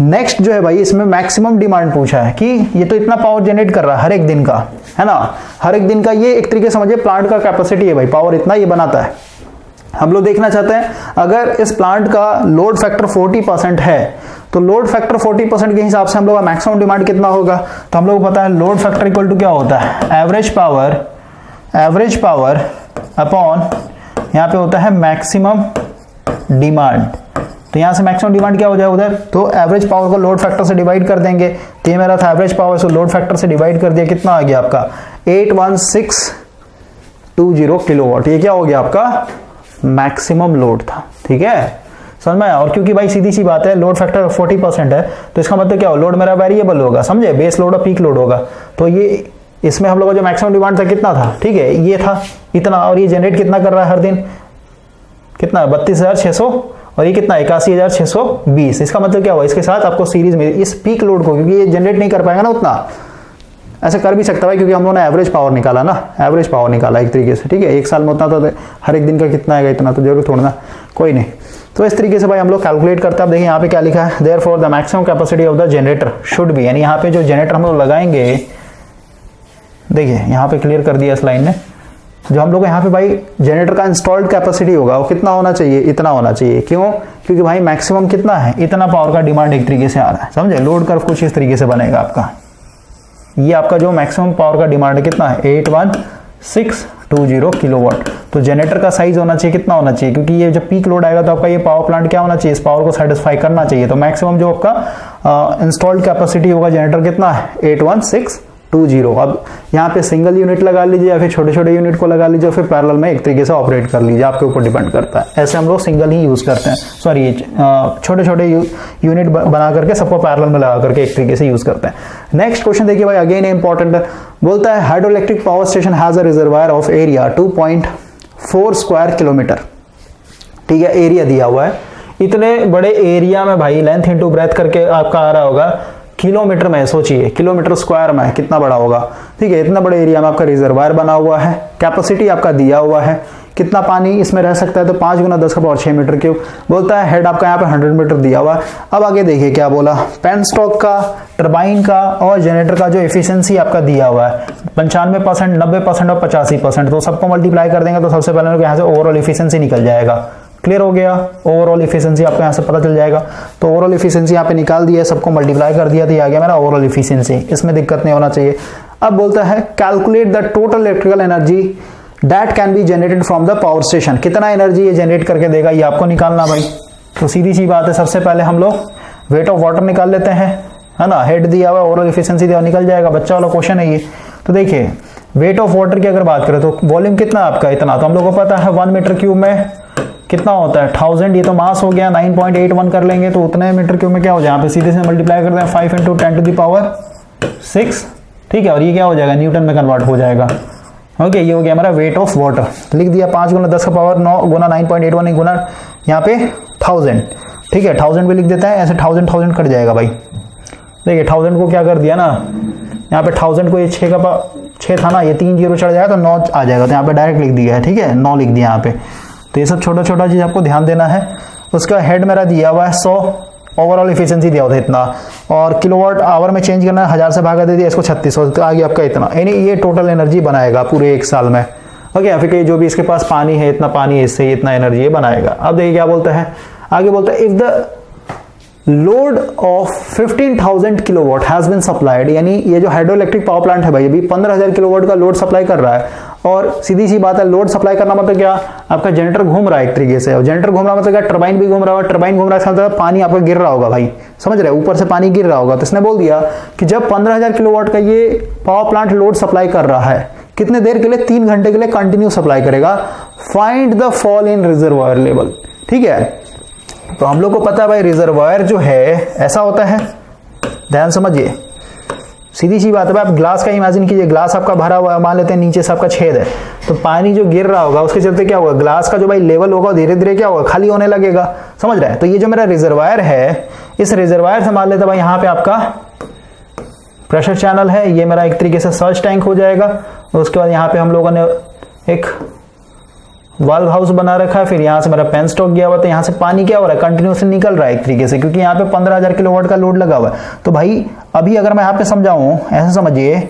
नेक्स्ट जो है भाई इसमें मैक्सिमम डिमांड पूछा है कि ये तो इतना पावर जनरेट कर रहा है हर एक दिन का, है ना, हर एक दिन का, ये एक तरीके से समझिए प्लांट का कैपेसिटी है भाई, पावर इतना ये बनाता है। हम लोग देखना चाहते हैं अगर इस प्लांट का लोड फैक्टर 40% है तो लोड फैक्टर 40% के हिसाब से हम लोग का मैक्सिमम डिमांड कितना होगा, तो हम लोग को पता है लोड फैक्टर इक्वल टू क्या होता है, एवरेज पावर अपॉन यहाँ पे होता है मैक्सिमम डिमांड। तो यहां से मैक्सिमम डिमांड क्या हो जाए उधर, तो एवरेज पावर को लोड फैक्टर से डिवाइड कर देंगे, तो ये मेरा था एवरेज पावर से लोड फैक्टर से डिवाइड कर दिया, कितना आ गया आपका 81620 किलोवाट, ये क्या हो गया आपका मैक्सिमम लोड था, ठीक है, समझ में आया। और क्योंकि भाई सीधी सी बात है लोड फैक्टर 40% है तो इसका मतलब क्या हो, लोड मेरा वेरिएबल होगा, समझे, बेस लोड और पीक लोड होगा, तो ये इसमें हम लोग का जो मैक्सिमम डिमांड था कितना था, ठीक है, ये था इतना, और ये जनरेट कितना कर रहा है हर दिन, कितना 32,600, और ये कितना 81,620, इसका मतलब क्या हुआ, इसके साथ आपको सीरीज में इस पीक लोड को, क्योंकि ये जनरेट नहीं कर पाएगा ना उतना, ऐसे कर भी सकता है क्योंकि हम लोगों ने एवरेज पावर निकाला ना, एवरेज पावर निकाला एक तरीके से, ठीक है, एक साल में उतना तो हर एक दिन का कितना आएगा, इतना तो जरूर थोड़ा ना, कोई नहीं। तो इस तरीके से भाई हम लोग कैलकुलेट करते हैं। अब देखिए यहाँ पे क्या लिखा है, therefore the maximum capacity of the generator should be, यानी यहाँ पे जो जनरेटर हम लोग लगाएंगे, देखिए यहाँ पे क्लियर कर दिया इस लाइन ने, जो हम लोग यहाँ पे भाई जनरेटर का इंस्टॉल्ड कैपेसिटी होगा वो कितना होना चाहिए, इतना होना चाहिए, क्यों, क्योंकि भाई मैक्सिमम कितना है, इतना पावर का डिमांड एक तरीके से आ रहा है, समझे, लोड कर्व कुछ इस तरीके से बनेगा आपका, ये आपका जो मैक्सिमम पावर का डिमांड है कितना है 81620 किलोवाट, तो जनरेटर का साइज होना चाहिए कितना होना चाहिए, क्योंकि ये जब पीक लोड आएगा तो आपका ये पावर प्लांट क्या होना चाहिए, इस पावर को सेटिस्फाई करना चाहिए, तो मैक्सिमम जो आपका इंस्टॉल्ड कैपेसिटी होगा जनरेटर कितना है 81620। अब यहाँ पे सिंगल यूनिट लगा लीजिए या फिर छोटे छोटे यूनिट को लगा लीजिए, फिर पैरेलल में एक तरीके से ऑपरेट कर लीजिए, आपके ऊपर डिपेंड करता है, ऐसे हम लोग सिंगल ही यूज करते हैं, सॉरी छोटे छोटे यूनिट बना करके सबको पैरेलल में लगा करके एक तरीके से यूज करते हैं। नेक्स्ट क्वेश्चन देखिए भाई, अगेन इंपॉर्टेंट है, बोलता है hydro electric power station has a reservoir of area 2.4 square kilometre, ठीक है, एरिया दिया हुआ है, इतने बड़े एरिया में भाई लेंथ इंटू ब्रेथ करके आपका आ रहा होगा किलोमीटर में, सोचिए किलोमीटर स्क्वायर में कितना बड़ा होगा। ठीक है, इतना बड़े एरिया में आपका रिजर्वायर बना हुआ है, कैपेसिटी आपका दिया हुआ है, कितना पानी इसमें रह सकता है, तो 5 × 10⁻6 मीटर क्यूब। बोलता है हेड आपका यहाँ पे 100 मीटर दिया हुआ है। अब आगे देखिए क्या बोला, पेनस्टॉक का, टरबाइन का और जनरेटर का जो एफिशिएंसी आपका दिया हुआ है 95%, 90% और 85%। तो सबको मल्टीप्लाई कर देंगे तो सबसे पहले यहाँ से ओवरऑल एफिशिएंसी निकल जाएगा। क्लियर हो गया, ओवरऑल एफिशिएंसी आपको यहाँ से पता चल जाएगा। तो ओवरऑल एफिशिएंसी यहाँ पे निकाल दिया, सबको मल्टीप्लाई कर दिया, तो ये आ गया मेरा ओवरऑल एफिशिएंसी। इसमें दिक्कत नहीं होना चाहिए। अब बोलता है calculate the total electrical energy that can be generated from the power station. कितना एनर्जी ये जनरेट करके देगा ये आपको निकालना भाई। तो सीधी सी बात है, सबसे पहले हम लोग वेट ऑफ वाटर निकाल लेते हैं, है ना। हेड दिया हुआ, ओवरऑल एफिशिएंसी दिया, निकल जाएगा। बच्चा वाला क्वेश्चन है ये। तो देखिए वेट ऑफ वाटर की अगर बात करें तो वॉल्यूम कितना आपका, इतना। तो हम लोग को पता है 1 मीटर क्यूब में कितना होता है 1000। ये तो मास हो गया, 9.81 कर लेंगे तो उतने मीटर क्यूब में क्या हो जाए, यहाँ पे सीधे से मल्टीप्लाई कर दें 5 × 10⁻6। ठीक है, और ये क्या हो जाएगा, न्यूटन में कन्वर्ट हो जाएगा। ओके, ये हो गया हमारा वेट ऑफ वाटर। लिख दिया 5 × 10⁻9 गुना 9.81 गुना यहाँ पे 1000। ठीक है, 1000 भी लिख देता है, ऐसे 1000 कट जाएगा भाई। देखिए 1000 को क्या कर दिया ना, यहाँ पे 1000 को ये 6 था ना, ये 3 0 चढ़ जाएगा तो 9 आ जाएगा। तो यहाँ पे डायरेक्ट लिख दिया है। ठीक है, 9 लिख दिया यहाँ पे। तो ये सब छोटा छोटा चीज आपको ध्यान देना है। उसका हेड मेरा दिया हुआ है 100, ओवरऑल एफिशिएंसी दिया हुआ था इतना, और किलोवाट आवर में चेंज करना है, 1000 से भागा दे दिया इसको 3600, तो आ गया आपका इतना। यानी ये टोटल एनर्जी बनाएगा पूरे 1 साल में। ओके, फिर कहीं जो भी इसके पास पानी है, इतना पानी है, इससे इतना एनर्जी ये बनाएगा। अब देखिए क्या बोलता है आगे, बोलता है if the load of 15,000 kilowatt has been supplied, यानी ये जो हाइड्रो इलेक्ट्रिक पावर प्लांट है भाई अभी 15,000 किलोवाट का लोड सप्लाई कर रहा है। और सीधी सी बात है, लोड सप्लाई करना मतलब क्या, आपका जनरेटर घूम रहा है एक तरीके से, और जनरेटर घूम रहा मतलब क्या, टरबाइन भी घूम रहा है, टरबाइन घूम रहा है, मतलब पानी आपका गिर रहा होगा भाई, समझ रहे, ऊपर से पानी गिर रहा होगा। तो इसने बोल दिया कि जब 15,000 किलोवाट का ये पावर प्लांट लोड सप्लाई कर रहा है, कितने देर के लिए, 3 घंटे के लिए कंटिन्यू सप्लाई करेगा। Find the fall in reservoir level. ठीक है, तो हम लोग को पता है भाई रिजर्वायर जो है ऐसा होता है, ध्यान समझिए, सीधी सी बात है भाई। आप ग्लास का इमेजिन कीजिए, ग्लास आपका भरा हुआ है, मान लेते हैं नीचे से आपका छेद है, तो पानी जो गिर रहा होगा उसके चलते क्या होगा, ग्लास का जो भाई लेवल होगा धीरे धीरे क्या होगा, खाली होने लगेगा, समझ रहे हैं। तो ये जो मेरा रिजर्वायर है, इस रिजर्वायर से मान लेते हैं भाई यहाँ पे आपका प्रेशर चैनल है, ये मेरा एक तरीके से सर्च टैंक हो जाएगा। उसके बाद यहाँ पे हम लोगों ने एक वाल्व हाउस बना रखा है, फिर यहाँ से मेरा पेन स्टॉक गया हुआ, तो यहाँ से पानी क्या हो रहा है, कंटिन्यूसली निकल रहा है एक तरीके से, क्योंकि यहाँ पे 15,000 किलोवाट का लोड लगा हुआ है। तो भाई अभी अगर मैं यहाँ पे समझाऊं, ऐसे समझिए,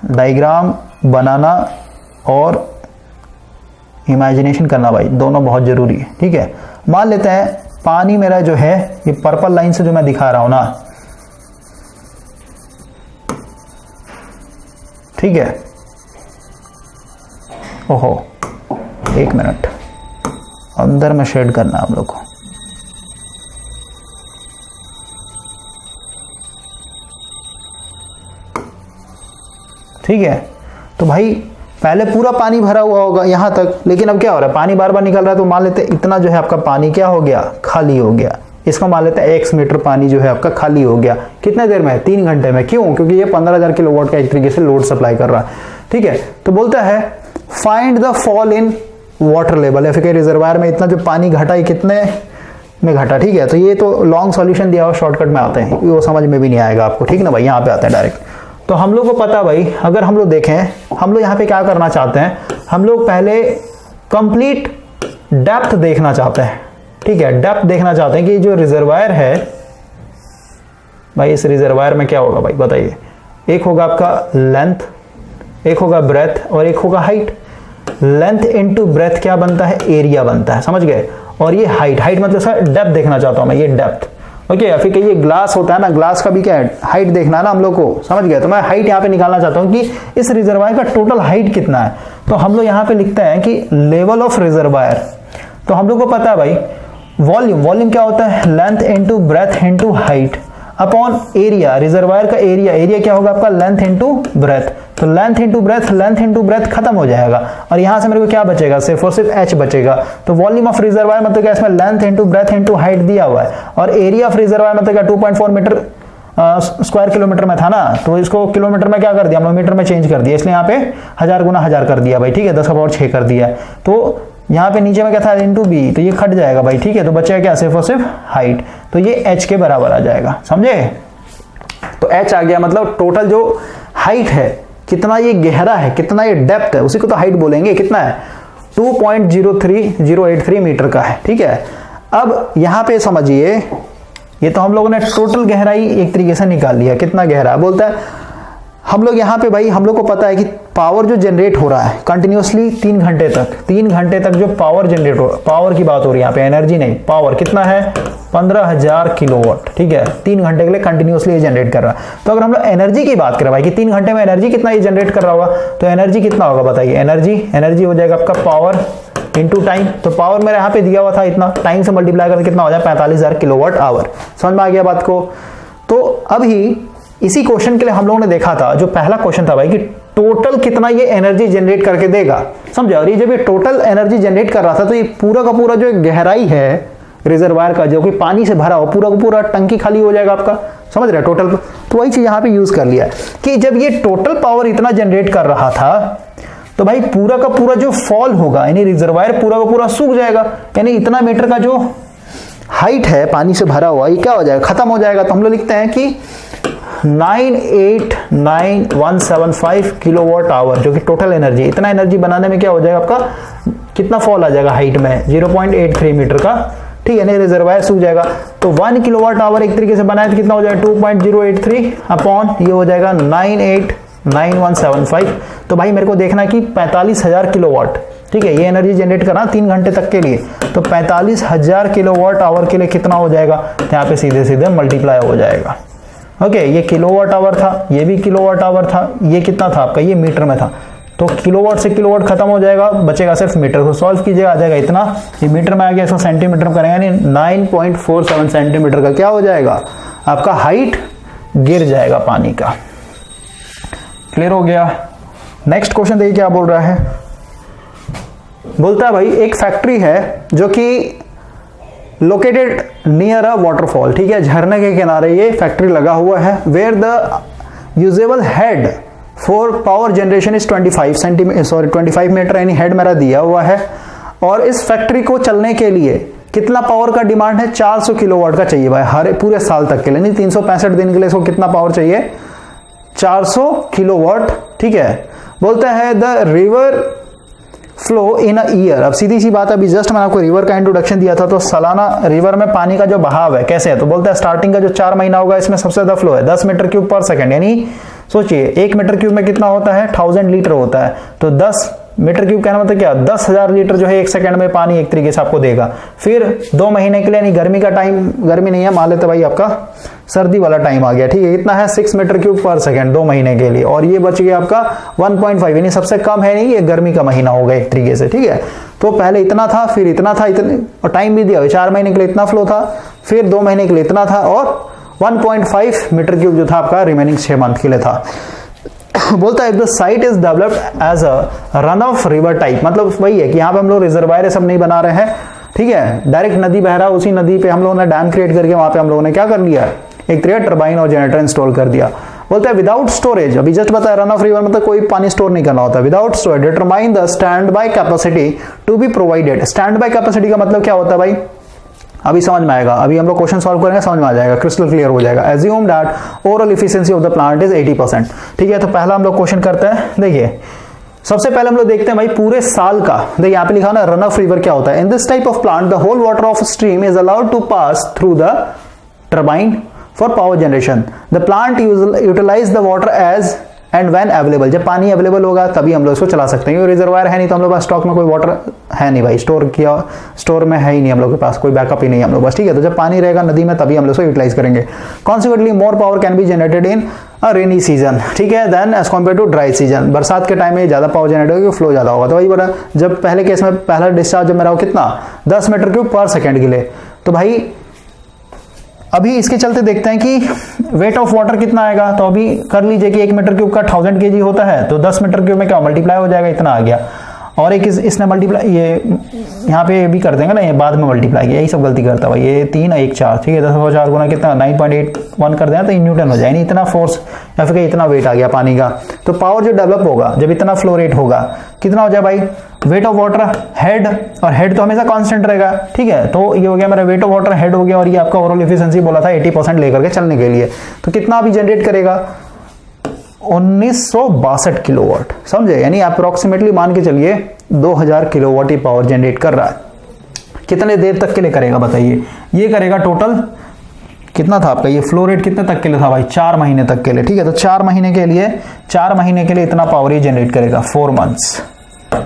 डायग्राम बनाना और इमेजिनेशन करना भाई दोनों बहुत जरूरी है। ठीक है, मान लेते हैं पानी मेरा जो है ये पर्पल लाइन से जो मैं दिखा रहा हूं ना, ठीक है, ओहो 1 मिनट, अंदर में शेड करना है हम लोग को। ठीक है, तो भाई पहले पूरा पानी भरा हुआ होगा यहां तक, लेकिन अब क्या हो रहा है, पानी बार बार निकल रहा है, तो मान लेते हैं इतना जो है आपका पानी क्या हो गया, खाली हो गया। इसको मान लेते हैं x मीटर पानी जो है आपका खाली हो गया। कितने देर में, 3 घंटे में। क्यों, क्योंकि ये 15,000 किलोवाट का एक तरीके से लोड सप्लाई कर रहा है। ठीक है, तो बोलता है find the fall in water level, या फिर रिजर्वायर में इतना जो पानी घटा, कितने में घटा। ठीक है, तो ये तो लॉन्ग सॉल्यूशन दिया हुआ शॉर्टकट में आते हैं, वो समझ में भी नहीं आएगा आपको। ठीक ना भाई, यहाँ पे आते हैं डायरेक्ट। तो हम लोग को पता भाई, अगर हम लोग देखें, हम लोग यहाँ पे क्या करना चाहते हैं, हम लोग पहले कंप्लीट डेप्थ देखना चाहते हैं। ठीक है, डेप्थ देखना चाहते हैं कि जो रिजर्वायर है भाई, इस रिजर्वायर में क्या होगा भाई बताइए। एक होगा आपका लेंथ, एक होगा ब्रेथ और एक होगा हाइट। लेंथ इनटू ब्रेथ क्या बनता है, एरिया बनता है, समझ गए। और ये हाइट, हाइट मतलब सर डेप्थ देखना चाहता हूं मैं, ये डेप्थ। ओके, या फिर ये ग्लास होता है ना, ग्लास का भी क्या है, हाइट देखना है ना हम लोग को, समझ गए। तो मैं हाइट यहाँ पे निकालना चाहता हूँ कि इस रिजर्वायर का टोटल हाइट कितना है। तो हम लोग यहाँ पे लिखते हैं कि लेवल ऑफ रिजर्वायर। तो हम लोग को पता है भाई वॉल्यूम, वॉल्यूम क्या होता है, length into breadth into height upon area. Reservoir का एरिया, एरिया क्या होगा आपका, लेंथ इनटू ब्रेथ। तो length into breadth, length into breadth खत्म हो जाएगा, और यहां से मेरे को क्या बचेगा, सिर्फ और सिर्फ h बचेगा। तो वॉल्यूम ऑफ रिजर्वायर मतलब क्या, इसमें length into breadth into height दिया हुआ है, और एरिया ऑफ रिजर्वायर मतलब क्या, 2.4 मीटर स्क्वायर किलोमीटर में था ना, तो इसको किलोमीटर में क्या कर दिया हम लोग, मीटर में चेंज कर दिया, इसलिए यहाँ पे 1000 गुना 1000 कर दिया भाई। ठीक है, 10⁻6 कर दिया। तो यहाँ पे नीचे में क्या था, इनटू बी, तो ये कट जाएगा भाई। ठीक है, तो बचेगा क्या, सिर्फ और सिर्फ हाइट। तो ये h के बराबर आ जाएगा, समझे। तो h आ गया, मतलब टोटल जो हाइट है, कितना ये गहरा है, कितना ये डेप्थ है, उसी को तो हाइट बोलेंगे। कितना है, 2.03083 मीटर का है, ठीक है। अब यहां पे समझिए, ये तो हम लोगों ने टोटल गहराई एक तरीके से निकाल लिया, कितना गहरा है। बोलता है हम लोग यहाँ पे भाई, हम लोग को पता है कि पावर जो जनरेट हो रहा है कंटिन्यूअसली 3 घंटे तक जो पावर जनरेट हो, पावर की बात हो रही है यहाँ पे, एनर्जी नहीं, पावर कितना है, 15,000 किलोवाट, ठीक है। 3 घंटे के लिए कंटिन्यूअसली ये जनरेट कर रहा है। तो अगर हम लोग एनर्जी की बात करें भाई कि 3 घंटे में एनर्जी कितना ये जनरेट कर रहा होगा, तो एनर्जी कितना होगा बताइए। एनर्जी हो जाएगा आपका पावर इंटू टाइम। तो पावर मेरा यहाँ पे दिया हुआ था इतना, टाइम से मल्टीप्लाई करके कितना हो जाए, 45,000 किलोवाट आवर। समझ में आ गया बात को। तो अभी इसी क्वेश्चन के लिए हम लोगों ने देखा था, जो पहला क्वेश्चन था भाई कि टोटल कितना ये एनर्जी जनरेट करके देगा, समझे। और ये जब ये टोटल एनर्जी जनरेट कर रहा था, तो ये पूरा का पूरा जो गहराई है रिजर्वायर का, जो कि पानी से भरा हो, पूरा का पूरा टंकी खाली हो जाएगा आपका, समझ रहे हैं, टोटल। तो वही चीज यहाँ पे यूज कर लिया कि जब ये टोटल पावर इतना जनरेट कर रहा था, तो भाई पूरा का पूरा जो फॉल होगा, यानी रिजर्वायर पूरा का पूरा सूख जाएगा, यानी इतना मीटर का जो हाइट है पानी से भरा हुआ, ये क्या हो जाएगा, खत्म हो जाएगा। तो हम लोग लिखते हैं कि 989175 किलोवाट आवर, जो कि टोटल एनर्जी, इतना एनर्जी बनाने में क्या हो जाएगा आपका, कितना फॉल आ जाएगा हाइट में, 0.83 मीटर का, ठीक है। नहीं, रिजर्वायर सूख जाएगा। तो 1 किलोवाट आवर एक तरीके से बनाए तो कितना हो जाएगा, 2.083 अपॉन ये हो जाएगा 989175। तो भाई मेरे को देखना है कि 45,000 किलोवाट, ठीक है, ये एनर्जी जनरेट करना 3 घंटे तक के लिए। तो 45,000 किलोवाट आवर के लिए कितना हो जाएगा, तो यहाँ पे सीधे सीधे मल्टीप्लाई हो जाएगा। ओके, ये किलोवाट आवर था, ये भी किलोवाट आवर था, ये कितना था आपका, ये मीटर में था। तो किलोवाट से किलोवाट खत्म हो जाएगा, बचेगा सिर्फ मीटर। तो सॉल्व कीजिएगा, आ जाएगा इतना, ये मीटर में आ गया, इसको सेंटीमीटर में करेंगे, यानी 9.47 सेंटीमीटर का क्या हो जाएगा आपका हाइट गिर जाएगा पानी का। क्लियर हो गया। नेक्स्ट क्वेश्चन देखिए क्या बोल रहा है। बोलता है भाई एक फैक्ट्री है जो कि लोकेटेड नियर अ वाटरफॉल, ठीक है, झरने के किनारे ये फैक्ट्री लगा हुआ है, where the usable head for power generation is 25 metre, यानी हेड मेरा दिया हुआ है। और इस फैक्ट्री को चलने के लिए कितना पावर का डिमांड है, 400 किलोवाट का चाहिए भाई, हर पूरे साल तक के लिए, नहीं 365 दिन के लिए इसको कितना पावर चाहिए, 400 किलोवाट, ठीक है। बोलता है the river flow in a year. अब सीधी सी बात, अभी जस्ट मैंने आपको रिवर का इंट्रोडक्शन दिया था, तो सालाना रिवर में पानी का जो बहाव है कैसे है, तो बोलता है स्टार्टिंग का जो 4 महीना होगा इसमें सबसे ज्यादा फ्लो है 10 मीटर क्यूब पर सेकंड, यानी सोचिए 1 मीटर क्यूब में कितना होता है, 1000 लीटर होता है। तो 10 मीटर क्यूब कहना मतलब क्या, 10,000 लीटर जो है 1 सेकंड में पानी एक तरीके से आपको देगा। फिर 2 महीने के लिए, यानी गर्मी का टाइम, गर्मी नहीं है मान लेते भाई, आपका सर्दी वाला टाइम आ गया, ठीक है, इतना है 6 मीटर क्यूब पर सेकंड 2 महीने के लिए। और ये बच गया आपका 1.5, यानी सबसे कम है नहीं, ये गर्मी का महीना होगा एक तरीके से, ठीक है। तो पहले इतना था, फिर इतना था, इतने, और टाइम भी दिया, 4 महीने के लिए इतना फ्लो था, फिर 2 महीने के लिए इतना था, और 1.5 मीटर क्यूब जो था आपका रिमेनिंग 6 मंथ के लिए था। बोलता है the site is developed as a run of river type, मतलब वही है कि यहाँ पे हम लोग रिजर्वायर सब नहीं बना रहे हैं, ठीक है, डायरेक्ट नदी बह रहा है, उसी नदी पे हम लोगों ने डैम क्रिएट करके वहां पे हम लोगों ने क्या कर लिया, एक तरीका टर्बाइन और जनरेटर इंस्टॉल कर दिया। बोलता है विदाउट स्टोरेज, अभी जस्ट बताया रन ऑफ रिवर मतलब कोई पानी स्टोर नहीं करना होता, without storage determine the stand by capacity to be provided. Stand by capacity का मतलब क्या होता है भाई, अभी समझ में आएगा, अभी हम लोग क्वेश्चन सॉल्व करेंगे, समझ में आ जाएगा, क्रिस्टल क्लियर हो जाएगा। Assume that overall efficiency of the plant is 80%, ठीक है। तो पहला हम लोग क्वेश्चन करते हैं, देखिए सबसे पहले हम लोग देखते हैं भाई पूरे साल का, देखिए यहाँ पे लिखा ना रन ऑफ रिवर क्या होता है। In this type of plant the whole water of stream is allowed to pass through the turbine for power generation. The plant utilize the water as and when available, जब पानी अवेलेबल होगा तभी हम लोग इसको चला सकते हैं। रिजर्वायर है नहीं तो हम लोग पास स्टॉक में कोई वाटर है नहीं भाई, स्टोर में है ही नहीं हम लोग के पास, कोई बैकअप ही नहीं है हम लोग पास, ठीक है। तो जब पानी रहेगा नदी में तभी हम लोग इसको यूटिलाइज करेंगे। Consequently more power can be generated in a rainy season, ठीक है, then as compare to dry season. बरसात के टाइम में ज्यादा पावर जनरेट होगी, फ्लो ज्यादा होगा। तो वही बोला, जब पहले केस में पहला डिस्चार्ज जब मेरा हो कितना 10 मीटर क्यूब पर सेकेंड के लिए, तो भाई अभी इसके चलते देखते हैं कि वेट ऑफ वाटर कितना आएगा। तो अभी कर लीजिए कि 1 मीटर क्यूब का 1000 kg होता है, तो 10 मीटर क्यूब में क्या मल्टीप्लाई हो जाएगा, इतना आ गया। और एक इसने मल्टीप्लाई, ये यहाँ पे भी कर देंगे ना, ये बाद में मल्टीप्लाई किया, यही सब गलती करता भाई। ये 3 और 1 4, ठीक है, 10 गुना कितना 9.81 कर देना तो न्यूटन हो जाए, नहीं इतना फोर्स या फिर इतना वेट आ गया पानी का। तो पावर जो डेवलप होगा जब इतना फ्लो रेट होगा, कितना हो जाए भाई, वेट ऑफ वाटर हेड, और हेड तो हमेशा कांस्टेंट रहेगा, ठीक है। तो ये हो गया मेरा वेट ऑफ वाटर हेड हो गया, और ये आपका ओवरऑल एफिशिएंसी बोला था 80% लेकर के चलने के लिए। तो कितना अभी जनरेट करेगा, 1962 किलोवाट, समझे, यानी अप्रोक्सीमेटली मान के चलिए 2000 किलोवाट ही पावर जनरेट कर रहा है। कितने देर तक के लिए करेगा बताइए, ये करेगा टोटल कितना था आपका, ये फ्लो रेट कितने तक के लिए था भाई, 4 महीने तक के लिए, ठीक है। तो 4 महीने के लिए इतना पावर ही जनरेट करेगा, 4 मंथ्स,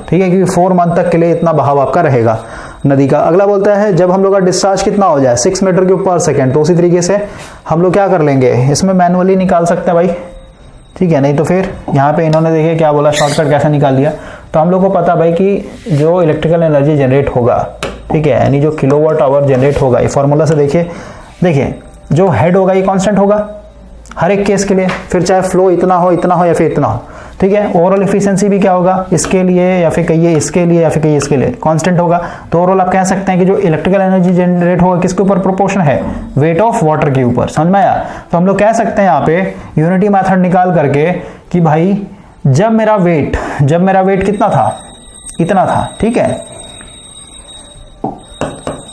ठीक है, क्योंकि 4 मंथ तक के लिए इतना बहाव आपका रहेगा नदी का। अगला बोलता है जब हम लोग का डिस्चार्ज कितना हो जाए 6 मीटर क्यूब पर सेकेंड, तो उसी तरीके से हम लोग क्या कर लेंगे, इसमें मैनुअली निकाल सकते हैं भाई, ठीक है। नहीं तो फिर यहाँ पे इन्होंने देखिए क्या बोला, शॉर्टकट कैसे निकाल दिया। तो हम लोग को पता भाई कि जो इलेक्ट्रिकल एनर्जी जनरेट होगा, ठीक है, यानी जो किलोवाट आवर जनरेट होगा, ये फॉर्मूला से देखिए जो हेड होगा ये कांस्टेंट होगा हर एक केस के लिए, फिर चाहे फ्लो इतना हो या फिर इतना हो, ठीक है। ओवरऑल एफिशिएंसी भी क्या होगा, इसके लिए या फिर कहिए इसके लिए या फिर कहिए इसके लिए कांस्टेंट होगा। तो ओवरऑल आप कह सकते हैं कि जो इलेक्ट्रिकल एनर्जी जनरेट होगा किसके ऊपर प्रोपोर्शन है, वेट ऑफ वाटर के ऊपर, समझ में आया। तो हम लोग कह सकते हैं यहाँ पे यूनिटी मेथड निकाल करके कि भाई जब मेरा वेट कितना था, इतना था, ठीक है,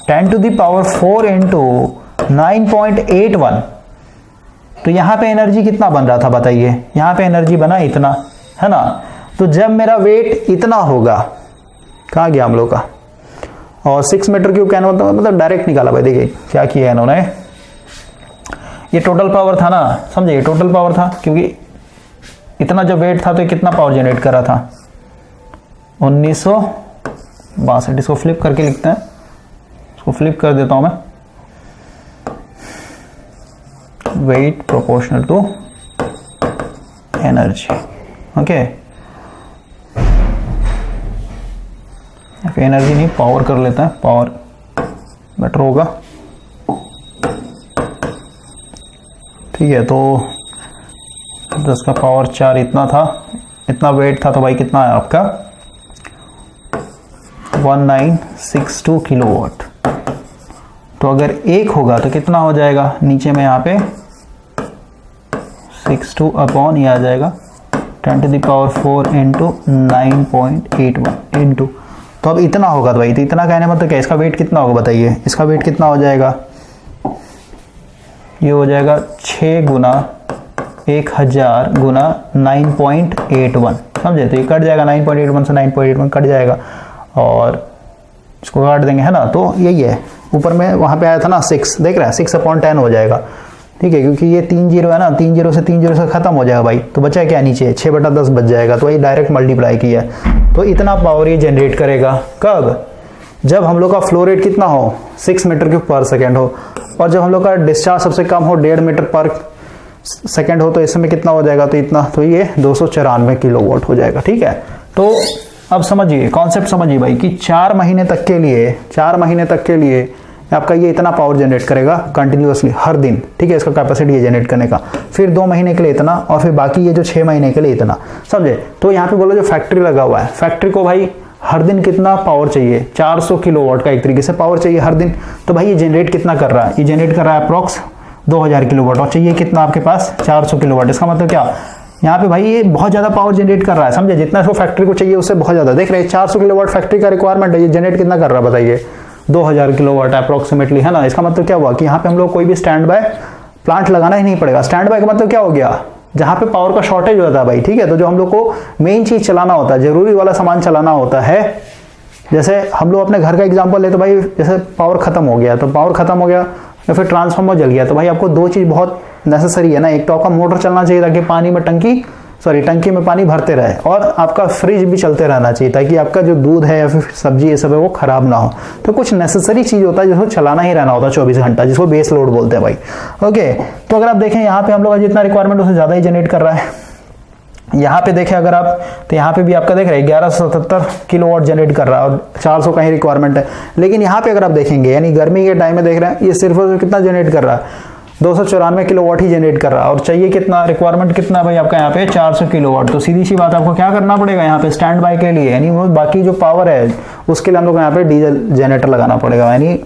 10⁴ इंटू 9.81, तो यहां पे एनर्जी कितना बन रहा था बताइए, यहां पे एनर्जी बना इतना, है ना। तो जब मेरा वेट इतना होगा, कहां गया हम लोग का, और 6 मीटर क्यूब कहना मतलब डायरेक्ट निकाला भाई। देखिए क्या किया इन्होंने, ये टोटल पावर था ना, समझे, टोटल पावर था, क्योंकि इतना जब वेट था तो कितना पावर जनरेट कर रहा था, 1962। इसको फ्लिप करके लिखते हैं, इसको फ्लिप कर देता हूं मैं, weight proportional to energy, okay. Energy नहीं पावर कर लेते हैं, पावर बेटर होगा, ठीक है। तो 10 का पावर 4 इतना था, इतना वेट था, तो भाई कितना है आपका 1962 किलोवाट। तो अगर 1 होगा तो कितना हो जाएगा, नीचे में यहाँ पे 62 अपॉन ये आ जाएगा 10⁴ इंटू 9.81 इंटू, तो अब इतना होगा। तो भाई तो इतना कहने मतलब क्या, इसका वेट कितना होगा बताइए, इसका वेट कितना हो जाएगा, ये हो जाएगा 6 गुना 1000 गुना 9.81, समझे। तो ये कट जाएगा 9.81 से 9.81 कट जाएगा, और इसको काट देंगे, है ना। तो यही है, ऊपर में वहां पे आया था ना 6, देख रहा है 6/10 हो जाएगा, ठीक है, क्योंकि ये 3 0 है ना, 3 0 से 3 0 से खत्म हो जाएगा भाई। तो बचा क्या नीचे, 6/10 बच जाएगा। तो वही डायरेक्ट मल्टीप्लाई किया, तो इतना पावर ये जनरेट करेगा कब, जब हम लोग का फ्लो रेट कितना हो, 6 मीटर क्यूब पर सेकेंड हो, और जब हम लोग का डिस्चार्ज सबसे कम हो 1.5 मीटर पर सेकेंड हो, तो इसमें कितना हो जाएगा, तो इतना, तो ये 294 किलोवाट हो जाएगा, ठीक है। तो अब समझिए, कॉन्सेप्ट समझिए भाई कि 4 महीने तक के लिए आपका ये इतना पावर जनरेट करेगा कंटिन्यूअसली हर दिन, ठीक है, इसका कैपेसिटी है जनरेट करने का। फिर 2 महीने के लिए इतना, और फिर बाकी ये जो 6 महीने के लिए इतना, समझे। तो यहाँ पे बोलो जो फैक्ट्री लगा हुआ है, फैक्ट्री को भाई हर दिन कितना पावर चाहिए, 400 किलोवाट का एक तरीके से पावर चाहिए हर दिन। तो भाई ये जनरेट कितना कर रहा है, ये जनरेट कर रहा है अप्रॉक्स 2000 किलोवाट, और चाहिए कितना आपके पास 400 किलोवाट। इसका मतलब क्या, यहाँ पे भाई ये बहुत ज्यादा पावर जनरेट कर रहा है, समझे, जितना इसको फैक्ट्री को चाहिए उससे बहुत ज्यादा। देख रहे हैं 400 किलोवाट फैक्ट्री का रिक्वायरमेंट है, ये जनरेट कितना कर रहा है बताइए, 2000 किलोवाट अप्रोक्सीमेटली, है ना। इसका मतलब क्या हुआ कि यहाँ पे हम लोग कोई भी स्टैंड बाय प्लांट लगाना ही नहीं पड़ेगा। स्टैंड बाय का मतलब क्या हो गया, जहाँ पे पावर का शॉर्टेज होता है भाई, ठीक है। तो जो हम लोग को मेन चीज चलाना होता है, जरूरी वाला सामान चलाना होता है, जैसे हम लोग अपने घर का एग्जांपल ले, तो भाई जैसे पावर खत्म हो गया, तो पावर खत्म हो गया या फिर ट्रांसफार्मर जल गया, तो भाई आपको 2 चीज बहुत नेसेसरी है ना। एक तो आपका मोटर चलना चाहिए ताकि पानी में टंकी में पानी भरते रहे, और आपका फ्रिज भी चलते रहना चाहिए ताकि आपका जो दूध है या फिर सब्जी ये सब है वो खराब ना हो। तो कुछ नेसेसरी चीज होता है जिसको चलाना ही रहना होता है 24 घंटा, जिसको बेस लोड बोलते हैं भाई, ओके। तो अगर आप देखें यहाँ पे हम लोग का जितना रिक्वायरमेंट उससे ज्यादा ही जनरेट कर रहा है। यहाँ पे देखें अगर आप, तो यहाँ पे भी आपका देख रहे हैं 1177 किलोवाट जनरेट कर रहा है, और 400 का ही रिक्वायरमेंट है। लेकिन यहाँ पे अगर आप देखेंगे, यानी गर्मी के टाइम में देख रहे हैं, ये सिर्फ कितना जनरेट कर रहा है, 294 किलोवाट ही जनरेट कर रहा है और चाहिए कितना, रिक्वायरमेंट कितना भाई आपका यहाँ पे 400 किलोवाट। तो सीधी सी बात आपको क्या करना पड़ेगा यहाँ पे स्टैंड बाय के लिए, यानी वो बाकी जो पावर है उसके लिए हम लोग यहाँ पे डीजल जनरेटर लगाना पड़ेगा, यानी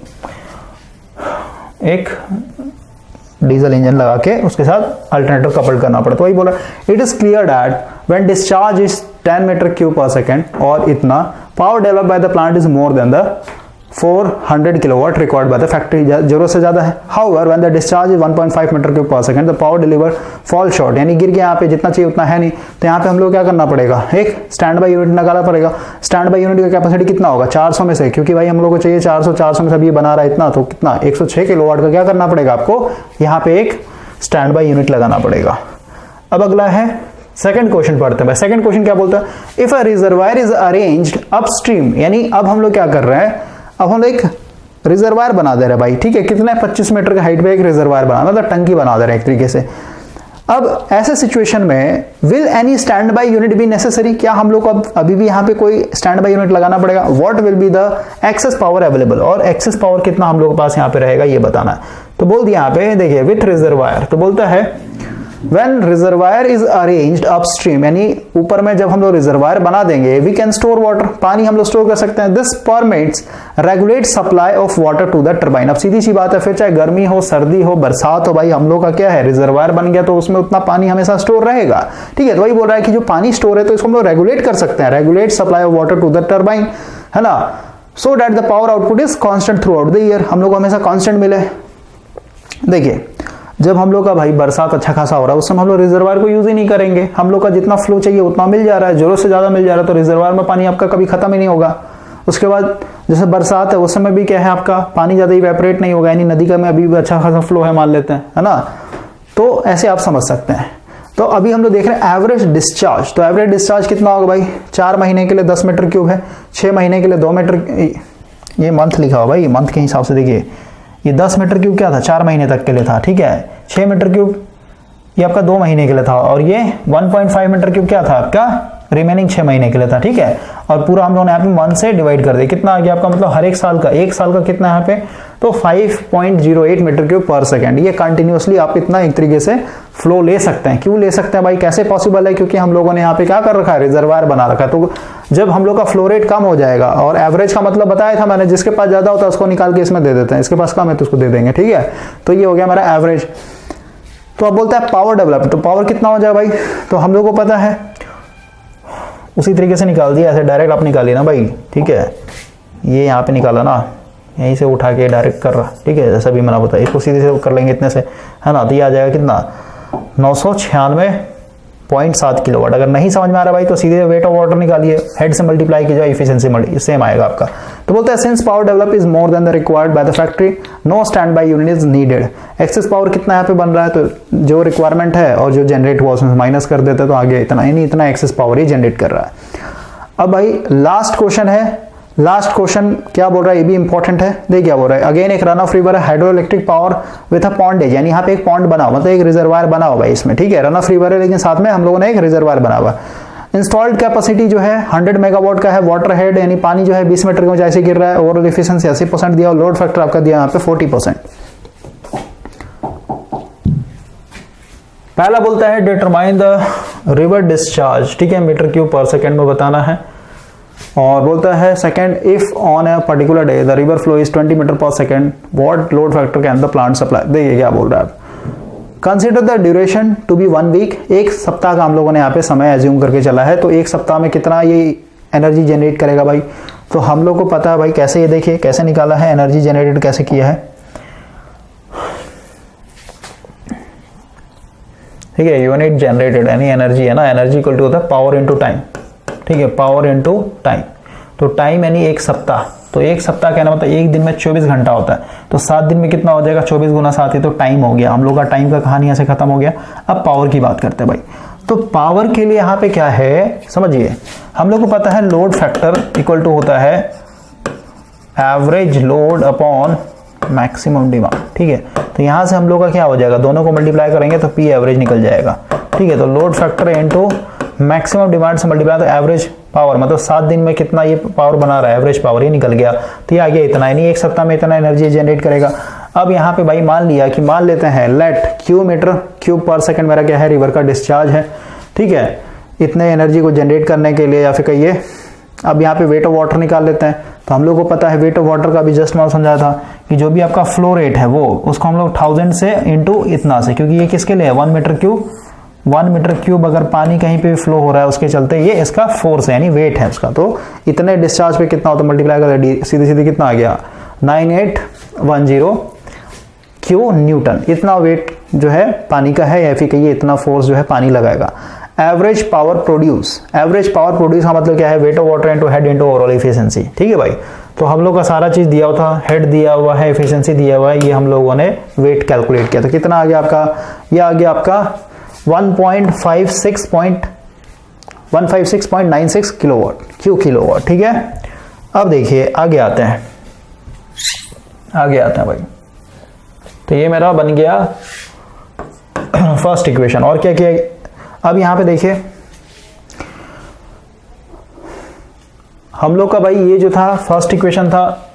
एक डीजल इंजन लगा के उसके साथ अल्टरनेटर कपल्ड करना पड़ता है। तो वही बोला it is clear that when discharge is 10 metre cube per second और इतना power develop by the plant is more than the 400 kilowatt required by the factory, जरूरत से ज्यादा है। However when the discharge is 1.5 metre cube per second the power deliver fall short, यानी गिर गया यहाँ पे जितना चाहिए उतना है नहीं, तो यहाँ पे हम लोग क्या करना पड़ेगा, एक स्टैंड बाय यूनिट निकालना पड़ेगा। स्टैंड बाय यूनिट का कैपेसिटी कितना होगा 400 में से, क्योंकि भाई हम लोग को चाहिए 400 में से अभी बना रहा है इतना, तो कितना 106 किलोवाट का क्या करना पड़ेगा आपको यहाँ पे एक स्टैंड बाय यूनिट लगाना पड़ेगा। अब अगला है सेकंड क्वेश्चन पढ़ते हैं। सेकंड क्वेश्चन क्या बोलता है, if a reservoir is arranged upstream, यानी अब हम लोग क्या कर रहे हैं, अब हम लोग एक रिजर्वायर बना दे रहे हैं भाई, ठीक है, कितना है 25 मीटर की हाइट पे एक रिजर्वायर बनाना, मतलब टंकी बना दे रहे हैं एक तरीके से। अब ऐसे सिचुएशन में will any stand by unit be necessary, क्या हम लोग को अभी भी यहाँ पे कोई स्टैंड बाय यूनिट लगाना पड़ेगा। What will be the excess power available, और एक्सेस पावर कितना हम लोग के पास यहाँ पे रहेगा ये बताना है। तो बोल दिया यहाँ पे देखिए विथ रिजर्वायर, तो बोलता है When reservoir is arranged upstream, यानी ऊपर में जब हम लोग रिजर्वायर बना देंगे we can store water, पानी हम लोग स्टोर कर सकते हैं। This permits regulate supply of water to the turbine। अब सीधी सी बात है, फिर चाहे गर्मी हो सर्दी हो बरसात हो, भाई हम लोग का क्या है रिजर्वायर बन गया तो उसमें उतना पानी हमेशा स्टोर रहेगा, ठीक है। तो वही बोल रहा है कि जो पानी स्टोर है तो इसको हम लोग रेगुलेट कर सकते हैं, regulate supply of water to the turbine, है ना, so that the power output is constant throughout the year, हम लोग को हमेशा कांस्टेंट मिले। देखिए जब हम लोग का भाई बरसात अच्छा खासा हो रहा है उस समय हम लोग रिजर्वायर को यूज ही नहीं करेंगे, हम लोग का जितना फ्लो चाहिए उतना मिल जा रहा है, जरूरत से ज्यादा मिल जा रहा है, तो रिजर्वायर में पानी आपका कभी खत्म ही नहीं होगा। उसके बाद जैसे बरसात है उस समय भी क्या है आपका पानी ज्यादा इवेपोरेट नहीं होगा, यानी नदी का में अभी भी अच्छा खासा फ्लो है मान लेते हैं, है ना, तो ऐसे आप समझ सकते हैं। तो अभी हम लोग देख रहे हैं एवरेज डिस्चार्ज, तो एवरेज डिस्चार्ज कितना होगा भाई, 4 महीने के लिए 10 मीटर क्यूब है, 6 महीने के लिए 2 मीटर, ये मंथ लिखा हुआ भाई, मंथ के हिसाब से देखिए ये 10 मीटर क्यूब क्या था 4 महीने तक के लिए था, ठीक है। 6 मीटर क्यूब ये आपका 2 महीने के लिए था, और ये 1.5 मीटर क्यूब क्या था आपका रिमेनिंग 6 महीने के लिए था, ठीक है। और पूरा हम लोगों ने यहाँ पे मंथ से डिवाइड कर दिया, कितना आ गया आपका, मतलब हर एक साल का कितना यहाँ पे, तो 5.08 मीटर क्यूब पर सेकेंड। ये कंटिन्यूअसली आप इतना एक तरीके से फ्लो ले सकते हैं। क्यों ले सकते हैं भाई, कैसे पॉसिबल है, क्योंकि हम लोगों ने यहाँ पे क्या कर रखा है रिजर्वायर बना रखा है। तो जब हम लोग का फ्लो रेट कम हो जाएगा, और एवरेज का मतलब बताया था मैंने, जिसके पास ज्यादा होता है उसको निकाल के इसमें दे देते हैं, इसके पास कम है तो उसको दे देंगे, ठीक है। तो ये हो गया हमारा एवरेज। तो अब बोलता है पावर डेवलप, तो पावर कितना हो जाए भाई, तो हम लोग को पता है उसी तरीके से निकाल दिया, ऐसे डायरेक्ट आप निकालिए ना भाई, ठीक है। ये यहाँ पे निकाला ना, यहीं से उठा के डायरेक्ट कर रहा, ठीक है, जैसा भी मैंने बताया, इसको सीधे से कर लेंगे इतने से, है ना, तो ये आ जाएगा कितना 996.7 किलोवाट। अगर नहीं समझ में आ रहा भाई तो सीधे वेट ऑफ वाटर निकालिए, हेड से मल्टीप्लाई कीजिए, इफिशिएंसी सेम आएगा आपका। तो बोलते हैं since power develop is more than the required by the factory no stand by unit is needed. Excess power कितना यहाँ पे बन रहा है, तो जो रिक्वायरमेंट है और जो जनरेट हुआ उसमें माइनस कर देते तो आगे इतना ही नहीं, इतना एक्सेस पावर ही जनरेट कर रहा है। अब भाई लास्ट क्वेश्चन है, लास्ट क्वेश्चन क्या बोल रहा है, ये भी इंपॉर्टेंट है। देख क्या बोल रहा है, अगेन एक रन ऑफ रिवर है, hydro electric power with a pondage, यानी यहाँ पे एक पॉन्ड बना हुआ, मतलब एक रिजर्वायर बना हुआ है इसमें, ठीक है। रन ऑफ रिवर है लेकिन साथ में हम लोगों ने एक रिजर्वायर बना हुआ। इंस्टॉल्ड कैपेसिटी जो है 100 मेगावाट का है, वाटर हेड यानी पानी जो है 20 मीटर की ऊंचाई से गिर रहा है, ओवरऑल एफिशिएंसी 80% दिया, और लोड फैक्टर आपका दिया यहाँ पे 40%। पहला बोलता है डिटरमाइन द रिवर डिस्चार्ज, ठीक है, मीटर क्यूब पर सेकेंड में बताना है। और बोलता है second if on a particular day the river flow is 20 metre per second what load factor can the plant supply. देखिए क्या बोल रहा है, consider the duration to be 1 week, एक सप्ताह का हम लोगों ने यहाँ पे समय एज्यूम करके चला है, तो एक सप्ताह में कितना ये एनर्जी जनरेट करेगा भाई। तो हम लोग को पता है भाई कैसे, ये देखिए कैसे निकाला है, एनर्जी जनरेटेड कैसे किया है, ठीक है। यूनिट जनरेटेड यानी एनर्जी है ना, एनर्जी इक्वल टू होता है पावर इनटू टाइम, ठीक है, पावर इनटू टाइम। तो टाइम यानी एक सप्ताह, तो एक सप्ताह कहना मतलब एक दिन में 24 घंटा होता है, तो 7 दिन में कितना हो जाएगा, 24 गुना 7 ही तो टाइम हो गया। हम लोग का टाइम का कहानी ऐसे खत्म हो गया। अब पावर की बात करते हैं भाई, तो पावर के लिए यहाँ पे क्या है समझिए, हम लोग को पता है लोड फैक्टर इक्वल टू होता है average load upon maximum demand, ठीक है। तो यहां से हम लोग का क्या हो जाएगा, दोनों को मल्टीप्लाई करेंगे तो पी एवरेज निकल जाएगा, ठीक है। तो load factor into maximum demand से मल्टीप्लाई, तो एवरेज पावर मतलब 7 दिन में कितना ये पावर बना रहा है, एवरेज पावर ये निकल गया। तो ये आ गया इतना, यानी एक सप्ताह में इतना एनर्जी जनरेट करेगा। अब यहाँ पे भाई मान लिया कि मान लेते हैं लेट क्यू मीटर क्यूब पर सेकंड मेरा क्या है, रिवर का डिस्चार्ज है, ठीक है, इतने एनर्जी को जनरेट करने के लिए, या फिर कहिए अब यहाँ पे वेट ऑफ वाटर निकाल लेते हैं। तो हम लोग को पता है वेट ऑफ वाटर का भी जस्ट मैं समझाया था कि जो भी आपका फ्लो रेट है वो उसको हम लोग 1000 से इंटू इतना से, क्योंकि ये किसके लिए है 1 मीटर क्यूब अगर पानी कहीं पे फ्लो हो रहा है उसके चलते ये इसका फोर्स है यानी वेट है उसका। तो इतने डिस्चार्ज पे कितना होता है मल्टीप्लाई कर सीधे सीधे कितना आ गया 9810 क्यू न्यूटन, इतना वेट जो है पानी का है, या फिर कहिए इतना फोर्स जो है पानी लगाएगा। एवरेज पावर प्रोड्यूस का मतलब क्या है, wait of water into head into overall efficiency, ठीक है भाई। तो हम लोग का सारा चीज दिया हुआ था, हेड दिया हुआ है, एफिशिएंसी दिया हुआ है, ये हम लोगों ने वेट कैलकुलेट किया। तो कितना आ गया आपका, ये आ गया आपका 156.96 किलोवाट, ठीक है। अब देखिए आगे आते हैं भाई। तो ये मेरा बन गया फर्स्ट इक्वेशन। और क्या किया, अब यहां पे देखिए हम लोग का भाई ये जो था फर्स्ट इक्वेशन था,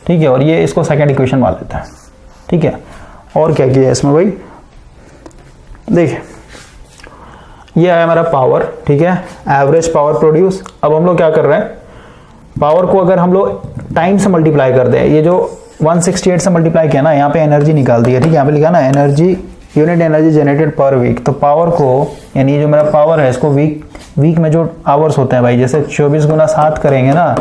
ठीक है, और ये इसको सेकंड इक्वेशन मान लेते हैं, ठीक है। और क्या किया इसमें भाई, देखिए ये आया हमारा पावर, ठीक है, एवरेज पावर प्रोड्यूस। अब हम लोग क्या कर रहे हैं, पावर को अगर हम लोग टाइम से मल्टीप्लाई कर दें, ये जो 168 से मल्टीप्लाई किया ना, यहाँ पे एनर्जी निकाल दी है, ठीक है, यहाँ पे लिखा ना energy, unit energy generated per week. तो पावर को यानी जो मेरा पावर है इसको वीक में जो आवर्स होते हैं भाई, जैसे 24 गुना 7 करेंगे ना,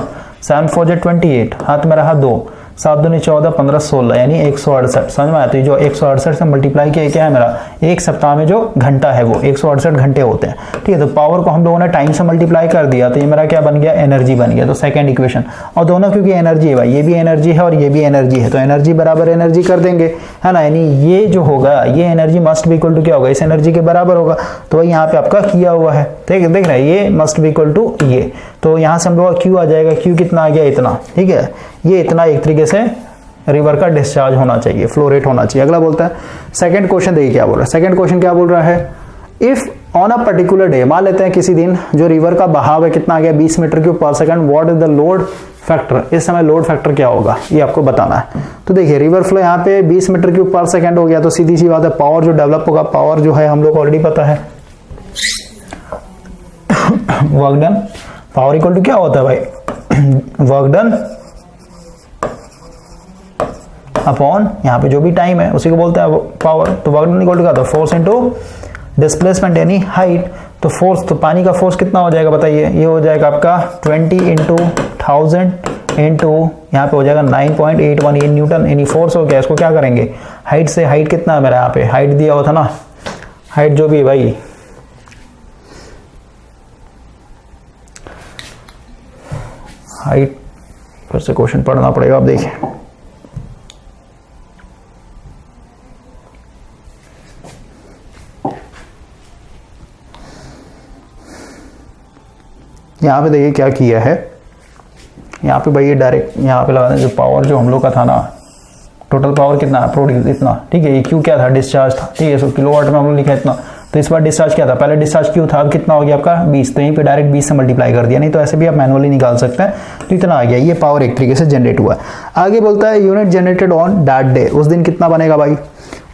7 4 28, हाथ में रहा 2, 7 दूनी 14, 15 16 यानी 168, समझ में आया। तो जो 168 से मल्टीप्लाई किया क्या है मेरा, एक सप्ताह में जो घंटा है वो 168 घंटे होते हैं, ठीक है। तो पावर को हम लोगों ने टाइम से मल्टीप्लाई कर दिया, तो ये मेरा क्या बन गया, एनर्जी बन गया। तो सेकंड इक्वेशन, और दोनों क्योंकि एनर्जी है भाई, ये भी एनर्जी है और ये भी एनर्जी है, तो एनर्जी बराबर एनर्जी कर देंगे, है ना, यानी ये जो होगा ये energy must be equal to क्या होगा, इस एनर्जी के बराबर होगा। तो यहाँ पे आपका किया हुआ है, देख रहे हैं, ये मस्ट बी इक्वल टू ये। तो यहाँ से हम लोग क्यू आ जाएगा, क्यू कितना आ गया, इतना, ठीक है, ये इतना एक तरीके से रिवर का डिस्चार्ज होना चाहिए, फ्लो रेट होना चाहिए। अगला बोलता है सेकंड क्वेश्चन, देखिए क्या बोल रहा है। सेकंड क्वेश्चन क्या बोल रहा है, if on a particular day, मान लेते हैं किसी दिन जो रिवर का बहाव है कितना आ गया 20 मीटर क्यूब पर second, what is the load factor, इस समय लोड फैक्टर क्या होगा ये आपको बताना है। तो देखिए रिवर फ्लो यहाँ पे 20 मीटर क्यूब पर सेकंड हो गया, तो सीधी सी बात है पावर जो डेवलप होगा, पावर जो है हम लोग को ऑलरेडी पता है work done, power equal to क्या होता है भाई, वर्क डन अपॉन यहाँ पे जो भी टाइम है उसी को बोलते हैं पावर। तो वर्क डन इक्वल टू क्या होता है, फोर्स इनटू डिस्प्लेसमेंट यानी हाइट। तो फोर्स, तो पानी का फोर्स कितना हो जाएगा बताइए, ये हो जाएगा आपका 20 इंटू 1000 इंटू यहाँ पे हो जाएगा 9.81, ये न्यूटन यानी फोर्स हो गया। इसको क्या करेंगे हाइट से, हाइट कितना है मेरा यहाँ पे, हाइट दिया हुआ था ना, हाइट जो भी है भाई, हाइट फिर से क्वेश्चन पढ़ना पड़ेगा। अब देखिए यहाँ पे देखिए क्या किया है, यहाँ पे भाई ये डायरेक्ट यहाँ पे लगा दें, जो पावर जो हम लोग का था ना, टोटल पावर कितना है प्रोड्यूस इतना, ठीक है, ये क्यू क्या था, डिस्चार्ज था, ठीक है, सो किलोवाट में हम लोग लिखा इतना। तो इस बार डिस्चार्ज क्या था, पहले डिस्चार्ज क्यू था, अब कितना हो गया आपका 20, तो यहीं पे डायरेक्ट 20 से मल्टीप्लाई कर दिया, नहीं तो ऐसे भी आप मैनुअली निकाल सकते हैं। तो इतना आ गया, ये पावर एक तरीके से जनरेट हुआ है। आगे बोलता है unit generated on that day, उस दिन कितना बनेगा भाई,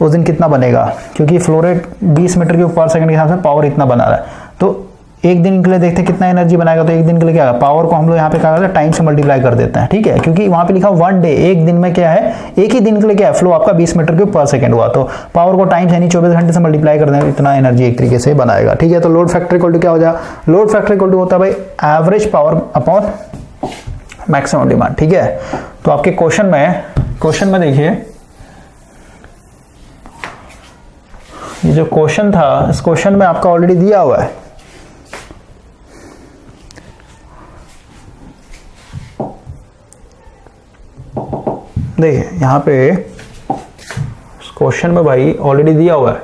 उस दिन कितना बनेगा, क्योंकि फ्लो रेट 20 मीटर क्यूब पर सेकंड के हिसाब से पावर इतना बना रहा है। तो एक दिन के लिए देखते हैं कितना एनर्जी बनाएगा, तो एक दिन के लिए क्या है, पावर को हम लोग यहाँ पे क्या करते हैं टाइम से मल्टीप्लाई कर देते हैं, ठीक है, क्योंकि वहां पे लिखा 1 डे, एक दिन में क्या है, एक ही दिन के लिए क्या है फ्लो आपका 20 मीटर क्यूब पर सेकंड हुआ, तो पावर को टाइम से यानी 24 घंटे से मल्टीप्लाई कर दें, इतना एनर्जी एक तरीके से बनाएगा, ठीक है। तो लोड फैक्टर इक्वल टू क्या हो जाएगा, लोड फैक्टर इक्वल टू होता है भाई average power upon maximum demand, ठीक है। तो आपके क्वेश्चन में देखिए ये जो क्वेश्चन था, इस क्वेश्चन में आपका ऑलरेडी दिया हुआ है, देखिए यहां पे क्वेश्चन में भाई ऑलरेडी दिया हुआ है,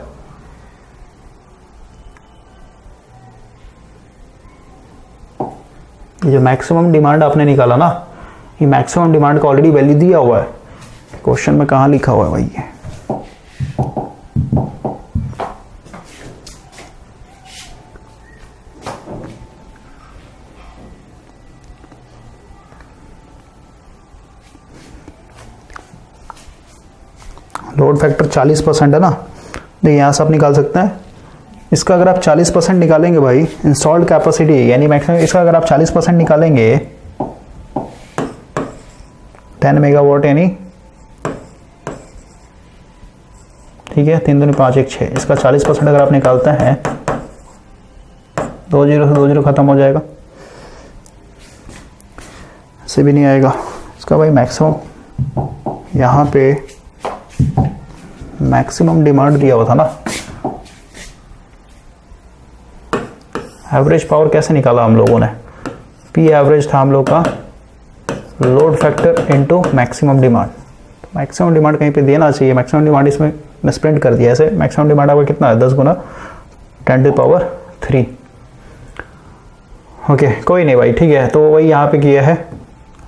ये जो मैक्सिमम डिमांड आपने निकाला ना, ये मैक्सिमम डिमांड का ऑलरेडी वैल्यू दिया हुआ है क्वेश्चन में, कहां लिखा हुआ है भाई ये, लोड फैक्टर 40% है ना, देखिए यहाँ से आप निकाल सकते हैं। इसका अगर आप 40% निकालेंगे भाई, इंस्टॉल्ड कैपेसिटी यानी मैक्सिमम, इसका अगर आप 40% निकालेंगे 10 मेगावाट यानी, ठीक है, 3 दूनी 5 1 6, इसका 40% अगर आप निकालते हैं 2 0 से 2 0 खत्म हो जाएगा, से भी नहीं आएगा। इसका भाई मैक्सिमम, यहाँ पे मैक्सिमम डिमांड दिया हुआ था ना, एवरेज पावर कैसे निकाला हम लोगों ने, पी एवरेज था हम लोग का load factor into maximum demand. Maximum demand कहीं पे देना चाहिए, मैक्सिमम डिमांड इसमें मैं प्रिंट कर दिया ऐसे। मैक्सिमम डिमांड आपका कितना है, 10 गुना 10⁻3। ओके, कोई नहीं भाई, ठीक है। तो वही यहाँ पे किया है,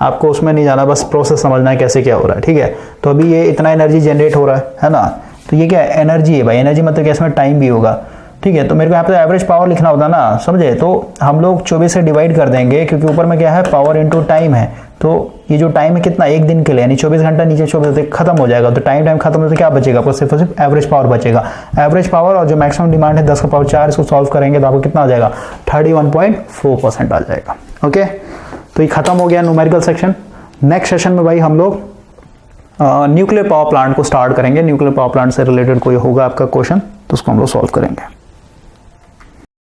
आपको उसमें नहीं जाना, बस प्रोसेस समझना है कैसे क्या हो रहा है, ठीक है। तो अभी ये इतना एनर्जी जनरेट हो रहा है ना, तो ये क्या है, एनर्जी है भाई। एनर्जी मतलब क्या, इसमें टाइम भी होगा, ठीक है। तो मेरे को यहाँ पे एवरेज पावर लिखना होता ना, समझे। तो हम लोग 24 से डिवाइड कर देंगे, क्योंकि ऊपर में क्या है, पावर इनटू टाइम है। तो ये जो टाइम है कितना, एक दिन के लिए, यानी 24 घंटा, नीचे 24 खत्म हो जाएगा। तो टाइम खत्म हो तो क्या बचेगा आपको, सिर्फ और सिर्फ एवरेज पावर बचेगा। एवरेज पावर और जो मैक्सिमम डिमांड है 10 का पावर 4, इसको सॉल्व करेंगे तो आपको कितना आ जाएगा, 31.4% आ जाएगा। ओके, तो ये खत्म हो गया न्यूमेरिकल सेक्शन। नेक्स्ट सेशन में भाई हम लोग न्यूक्लियर पावर प्लांट को स्टार्ट करेंगे। न्यूक्लियर पावर प्लांट से रिलेटेड कोई होगा आपका क्वेश्चन तो उसको हम लोग सॉल्व करेंगे।